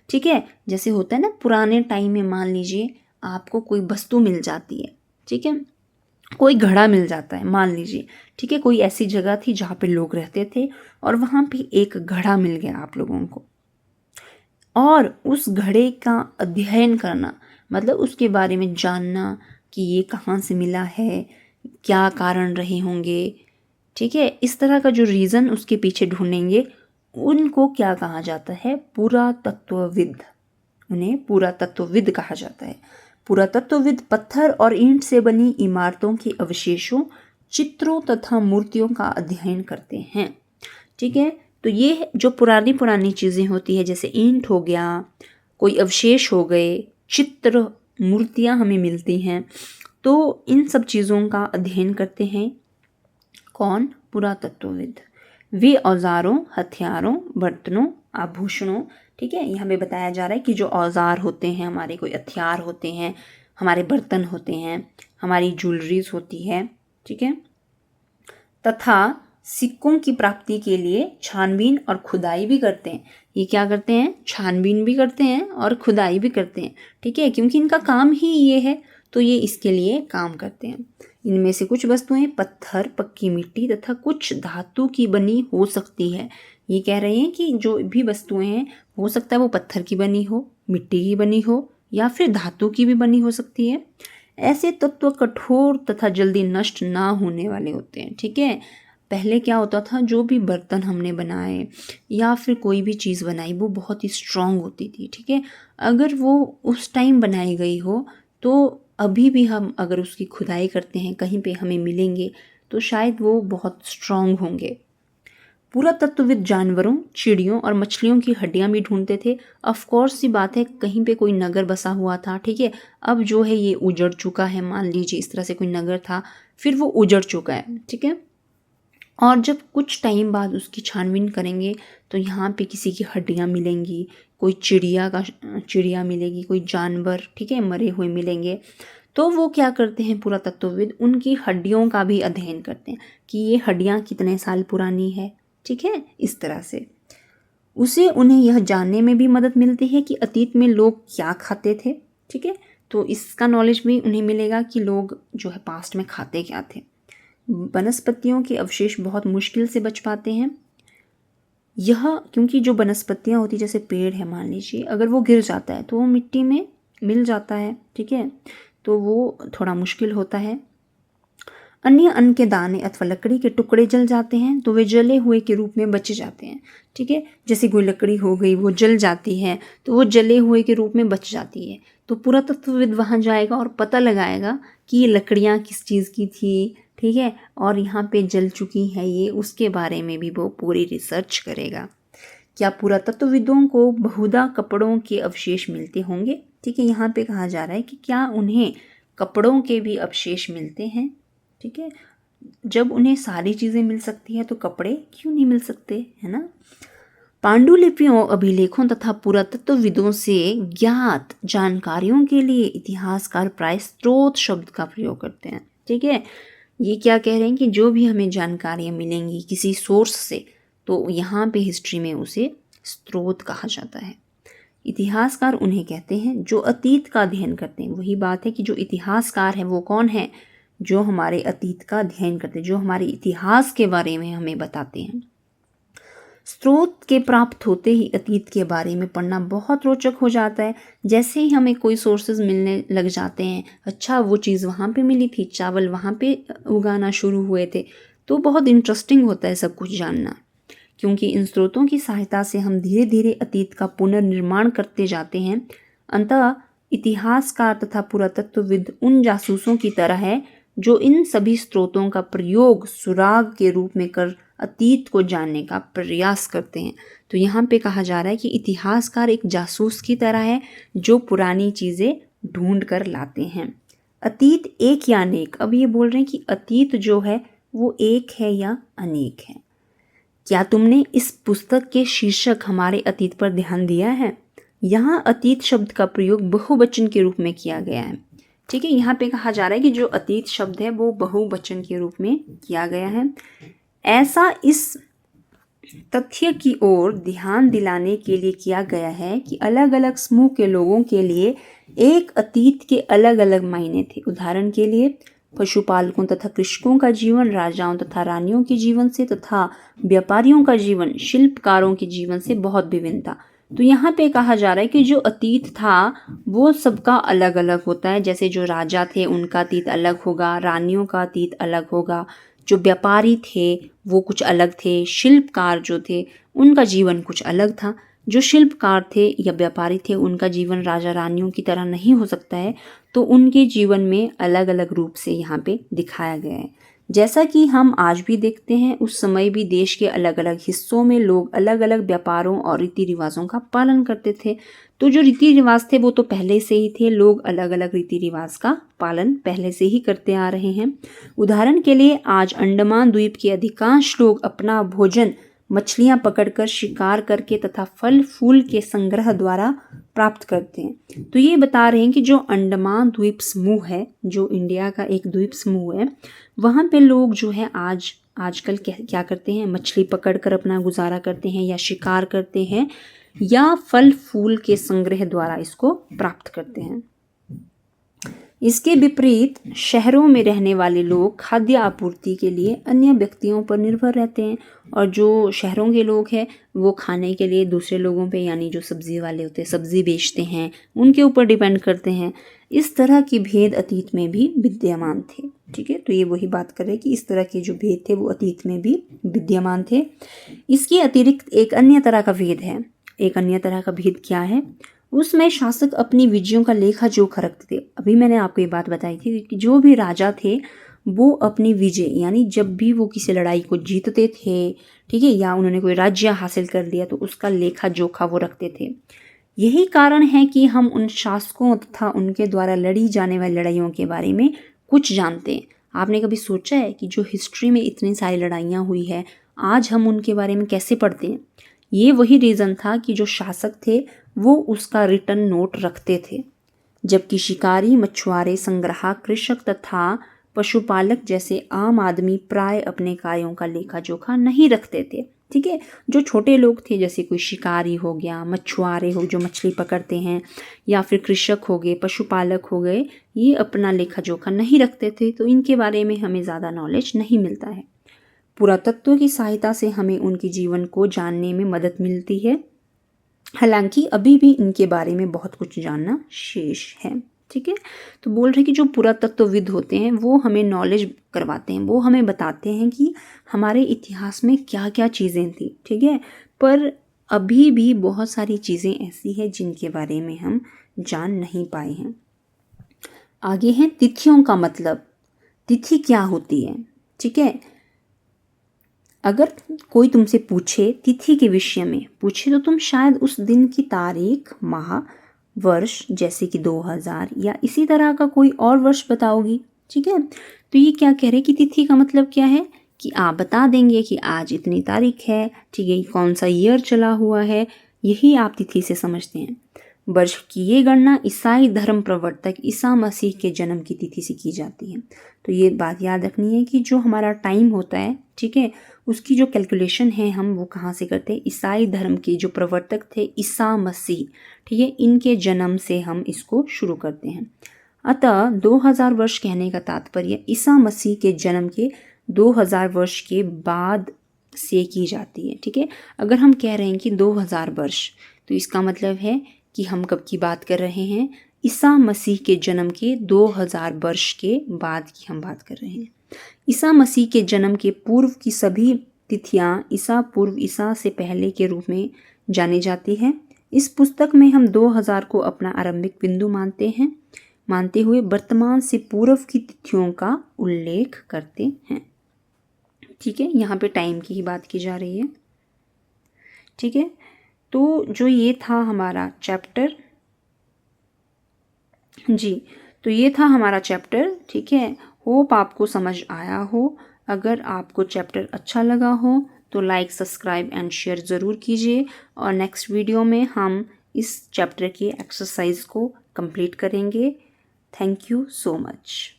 ठीक है। जैसे होता है ना पुराने टाइम में, मान लीजिए आपको कोई वस्तु मिल जाती है, ठीक है, कोई घड़ा मिल जाता है मान लीजिए, ठीक है। कोई ऐसी जगह थी जहाँ पे लोग रहते थे और वहाँ पे एक घड़ा मिल गया आप लोगों को, और उस घड़े का अध्ययन करना, मतलब उसके बारे में जानना कि ये कहाँ से मिला है, क्या कारण रहे होंगे, ठीक है। इस तरह का जो रीज़न उसके पीछे ढूंढेंगे, उनको क्या कहा जाता है, पुरातत्वविद। उन्हें पुरातत्वविद कहा जाता है। पुरातत्वविद पत्थर और ईंट से बनी इमारतों के अवशेषों, चित्रों तथा मूर्तियों का अध्ययन करते हैं, ठीक है। तो ये जो पुरानी चीज़ें होती है, जैसे ईंट हो गया, कोई अवशेष हो गए, चित्र, मूर्तियाँ हमें मिलती हैं, तो इन सब चीज़ों का अध्ययन करते हैं कौन, पुरातत्वविद। वे औजारों, हथियारों, बर्तनों, आभूषणों, ठीक है, यहाँ पे बताया जा रहा है कि जो औजार होते हैं हमारे, कोई हथियार होते हैं, हमारे बर्तन होते हैं, हमारी ज्वेलरीज होती है, ठीक है, तथा सिक्कों की प्राप्ति के लिए छानबीन और खुदाई भी करते हैं। ये क्या करते हैं, छानबीन भी करते हैं और खुदाई भी करते हैं, ठीक है, क्योंकि इनका काम ही ये है, तो ये इसके लिए काम करते हैं। इनमें से कुछ वस्तुएं पत्थर, पक्की मिट्टी तथा कुछ धातु की बनी हो सकती है। ये कह रहे हैं कि जो भी वस्तुएं हैं, हो सकता है वो पत्थर की बनी हो, मिट्टी की बनी हो, या फिर धातु की भी बनी हो सकती है। ऐसे तत्व कठोर तथा जल्दी नष्ट ना होने वाले होते हैं। ठीक है, पहले क्या होता था, जो भी बर्तन हमने बनाए या फिर कोई भी चीज़ बनाई वो बहुत ही स्ट्रांग होती थी। ठीक है, अगर वो उस टाइम बनाई गई हो तो अभी भी हम अगर उसकी खुदाई करते हैं कहीं पे हमें मिलेंगे तो शायद वो बहुत स्ट्रांग होंगे। पुरातत्वविद जानवरों, चिड़ियों और मछलियों की हड्डियां भी ढूंढते थे। ऑफ कोर्स सी बात है, कहीं पे कोई नगर बसा हुआ था। ठीक है, अब जो है ये उजड़ चुका है, मान लीजिए इस तरह से कोई नगर था, फिर वो उजड़ चुका है। ठीक है, और जब कुछ टाइम बाद उसकी छानबीन करेंगे तो यहाँ पे किसी की हड्डियाँ मिलेंगी, कोई चिड़िया मिलेगी, कोई जानवर, ठीक है, मरे हुए मिलेंगे। तो वो क्या करते हैं पुरातत्वविद, उनकी हड्डियों का भी अध्ययन करते हैं कि ये हड्डियाँ कितने साल पुरानी है। ठीक है, इस तरह से उन्हें यह जानने में भी मदद मिलती है कि अतीत में लोग क्या खाते थे। ठीक है, तो इसका नॉलेज भी उन्हें मिलेगा कि लोग जो है पास्ट में खाते क्या थे। वनस्पतियों के अवशेष बहुत मुश्किल से बच पाते हैं, यह क्योंकि जो वनस्पतियाँ होती जैसे पेड़ है, मान लीजिए अगर वो गिर जाता है तो वो मिट्टी में मिल जाता है। ठीक है, तो वो थोड़ा मुश्किल होता है। अन्य अन्न के दाने अथवा लकड़ी के टुकड़े जल जाते हैं तो वे जले हुए के रूप में बचे जाते हैं। ठीक है, जैसे कोई लकड़ी हो गई वो जल जाती है तो वो जले हुए के रूप में बच जाती है। तो पुरातत्वविद वहाँ जाएगा और पता लगाएगा कि ये लकड़ियाँ किस चीज़ की थी। ठीक है, और यहाँ पे जल चुकी है ये, उसके बारे में भी वो पूरी रिसर्च करेगा। क्या पुरातत्वविदों को बहुधा कपड़ों के अवशेष मिलते होंगे? ठीक है, यहाँ पे कहा जा रहा है कि क्या उन्हें कपड़ों के भी अवशेष मिलते हैं। ठीक है, जब उन्हें सारी चीज़ें मिल सकती है तो कपड़े क्यों नहीं मिल सकते, है ना। पांडुलिपियों, अभिलेखों तथा पुरातत्वविदों से ज्ञात जानकारियों के लिए इतिहासकार प्राय स्रोत शब्द का प्रयोग करते हैं। ठीक है, ये क्या कह रहे हैं कि जो भी हमें जानकारियाँ मिलेंगी किसी सोर्स से तो यहाँ पे हिस्ट्री में उसे स्रोत कहा जाता है। इतिहासकार उन्हें कहते हैं जो अतीत का अध्ययन करते हैं। वही बात है कि जो इतिहासकार है वो कौन है, जो हमारे अतीत का अध्ययन करते हैं, जो हमारे इतिहास के बारे में हमें बताते हैं। स्रोत के प्राप्त होते ही अतीत के बारे में पढ़ना बहुत रोचक हो जाता है। जैसे ही हमें कोई सोर्सेज मिलने लग जाते हैं, अच्छा वो चीज़ वहाँ पे मिली थी, चावल वहाँ पे उगाना शुरू हुए थे, तो बहुत इंटरेस्टिंग होता है सब कुछ जानना, क्योंकि इन स्रोतों की सहायता से हम धीरे धीरे अतीत का पुनर्निर्माण करते जाते हैं। अंततः इतिहासकार तथा पुरातत्वविद उन जासूसों की तरह है जो इन सभी स्रोतों का प्रयोग सुराग के रूप में कर अतीत को जानने का प्रयास करते हैं। तो यहाँ पे कहा जा रहा है कि इतिहासकार एक जासूस की तरह है जो पुरानी चीज़ें ढूंढ कर लाते हैं। अतीत एक या अनेक, अब ये बोल रहे हैं कि अतीत जो है वो एक है या अनेक है। क्या तुमने इस पुस्तक के शीर्षक हमारे अतीत पर ध्यान दिया है? यहाँ अतीत शब्द का प्रयोग बहुवचन के रूप में किया गया है। ठीक है, यहाँ पे कहा जा रहा है कि जो अतीत शब्द है वो बहुवचन के रूप में किया गया है। ऐसा इस तथ्य की ओर ध्यान दिलाने के लिए किया गया है कि अलग अलग समूह के लोगों के लिए एक अतीत के अलग अलग मायने थे। उदाहरण के लिए पशुपालकों तथा कृषकों का जीवन राजाओं तथा रानियों के जीवन से तथा व्यापारियों का जीवन शिल्पकारों के जीवन से बहुत विभिन्न था। तो यहाँ पे कहा जा रहा है कि जो अतीत था वो सबका अलग अलग होता है। जैसे जो राजा थे उनका अतीत अलग होगा, रानियों का अतीत अलग होगा, जो व्यापारी थे वो कुछ अलग थे, शिल्पकार जो थे उनका जीवन कुछ अलग था। जो शिल्पकार थे या व्यापारी थे उनका जीवन राजा रानियों की तरह नहीं हो सकता है, तो उनके जीवन में अलग अलग रूप से यहाँ पे दिखाया गया है। जैसा कि हम आज भी देखते हैं, उस समय भी देश के अलग अलग हिस्सों में लोग अलग अलग व्यापारों और रीति रिवाजों का पालन करते थे। तो जो रीति रिवाज थे वो तो पहले से ही थे, लोग अलग अलग रीति रिवाज का पालन पहले से ही करते आ रहे हैं। उदाहरण के लिए आज अंडमान द्वीप के अधिकांश लोग अपना भोजन मछलियां पकड़कर, शिकार करके तथा फल फूल के संग्रह द्वारा प्राप्त करते हैं। तो ये बता रहे हैं कि जो अंडमान द्वीप समूह है, जो इंडिया का एक द्वीप समूह है, वहाँ पे लोग जो है आजकल क्या करते हैं, मछली पकड़कर अपना गुजारा करते हैं या शिकार करते हैं या फल फूल के संग्रह द्वारा इसको प्राप्त करते हैं। इसके विपरीत शहरों में रहने वाले लोग खाद्य आपूर्ति के लिए अन्य व्यक्तियों पर निर्भर रहते हैं और जो शहरों के लोग हैं वो खाने के लिए दूसरे लोगों पे यानी जो सब्जी वाले होते हैं सब्जी बेचते हैं उनके ऊपर डिपेंड करते हैं। इस तरह के भेद अतीत में भी विद्यमान थे। ठीक है, तो ये वही बात कर रहे हैं कि इस तरह के जो भेद थे वो अतीत में भी विद्यमान थे। इसके अतिरिक्त एक अन्य तरह का भेद है। एक अन्य तरह का भेद क्या है? उसमें शासक अपनी विजयों का लेखा जोखा रखते थे। अभी मैंने आपको ये बात बताई थी कि जो भी राजा थे वो अपनी विजय यानी जब भी वो किसी लड़ाई को जीतते थे, ठीक है, या उन्होंने कोई राज्य हासिल कर लिया तो उसका लेखा जोखा वो रखते थे। यही कारण है कि हम उन शासकों तथा उनके द्वारा लड़ी जाने वाली लड़ाइयों के बारे में कुछ जानते हैं। आपने कभी सोचा है कि जो हिस्ट्री में इतनी सारी लड़ाइयाँ हुई है आज हम उनके बारे में कैसे पढ़ते हैं? ये वही रीज़न था कि जो शासक थे वो उसका रिटर्न नोट रखते थे, जबकि शिकारी, मछुआरे, संग्राहक, कृषक तथा पशुपालक जैसे आम आदमी प्राय अपने कार्यों का लेखा जोखा नहीं रखते थे। ठीक है, जो छोटे लोग थे जैसे कोई शिकारी हो गया, मछुआरे हो जो मछली पकड़ते हैं, या फिर कृषक हो गए, पशुपालक हो गए, ये अपना लेखा जोखा नहीं रखते थे, तो इनके बारे में हमें ज़्यादा नॉलेज नहीं मिलता है। पुरातत्व की सहायता से हमें उनके जीवन को जानने में मदद मिलती है, हालांकि अभी भी इनके बारे में बहुत कुछ जानना शेष है। ठीक है, तो बोल रहे कि जो पुरातत्वविद होते हैं वो हमें नॉलेज करवाते हैं, वो हमें बताते हैं कि हमारे इतिहास में क्या क्या चीज़ें थी। ठीक है, पर अभी भी बहुत सारी चीज़ें ऐसी हैं जिनके बारे में हम जान नहीं पाए हैं। आगे हैं तिथियों का मतलब। तिथि क्या होती है? ठीक है, अगर कोई तुमसे पूछे तिथि के विषय में पूछे तो तुम शायद उस दिन की तारीख, माह, वर्ष जैसे कि 2000 या इसी तरह का कोई और वर्ष बताओगी। ठीक है, तो ये क्या कह रहे कि तिथि का मतलब क्या है कि आप बता देंगे कि आज इतनी तारीख है, ठीक है, कौन सा ईयर चला हुआ है, यही आप तिथि से समझते हैं। वर्ष की ये गणना ईसाई धर्म प्रवर्तक ईसा मसीह के जन्म की तिथि से की जाती है। तो ये बात याद रखनी है कि जो हमारा टाइम होता है, ठीक है, उसकी जो कैलकुलेशन है हम वो कहाँ से करते हैं? ईसाई धर्म के जो प्रवर्तक थे ईसा मसीह, ठीक है, इनके जन्म से हम इसको शुरू करते हैं। अतः 2000 वर्ष कहने का तात्पर्य ईसा मसीह के जन्म के 2000 वर्ष के बाद से की जाती है। ठीक है, अगर हम कह रहे हैं कि 2000 वर्ष तो इसका मतलब है कि हम कब की बात कर रहे हैं? ईसा मसीह के जन्म के 2000 वर्ष के बाद की हम बात कर रहे हैं। ईसा मसीह के जन्म के पूर्व की सभी तिथियां ईसा पूर्व ईसा से पहले के रूप में जानी जाती है। इस पुस्तक में हम 2000 को अपना आरंभिक बिंदु मानते हुए वर्तमान से पूर्व की तिथियों का उल्लेख करते हैं। ठीक है, यहाँ पे टाइम की ही बात की जा रही है। ठीक है, तो जो ये था हमारा चैप्टर, जी, तो ये था हमारा चैप्टर। ठीक है, होप आपको समझ आया हो। अगर आपको चैप्टर अच्छा लगा हो तो लाइक, सब्सक्राइब एंड शेयर ज़रूर कीजिए और नेक्स्ट वीडियो में हम इस चैप्टर की एक्सरसाइज को कंप्लीट करेंगे। Thank you so much.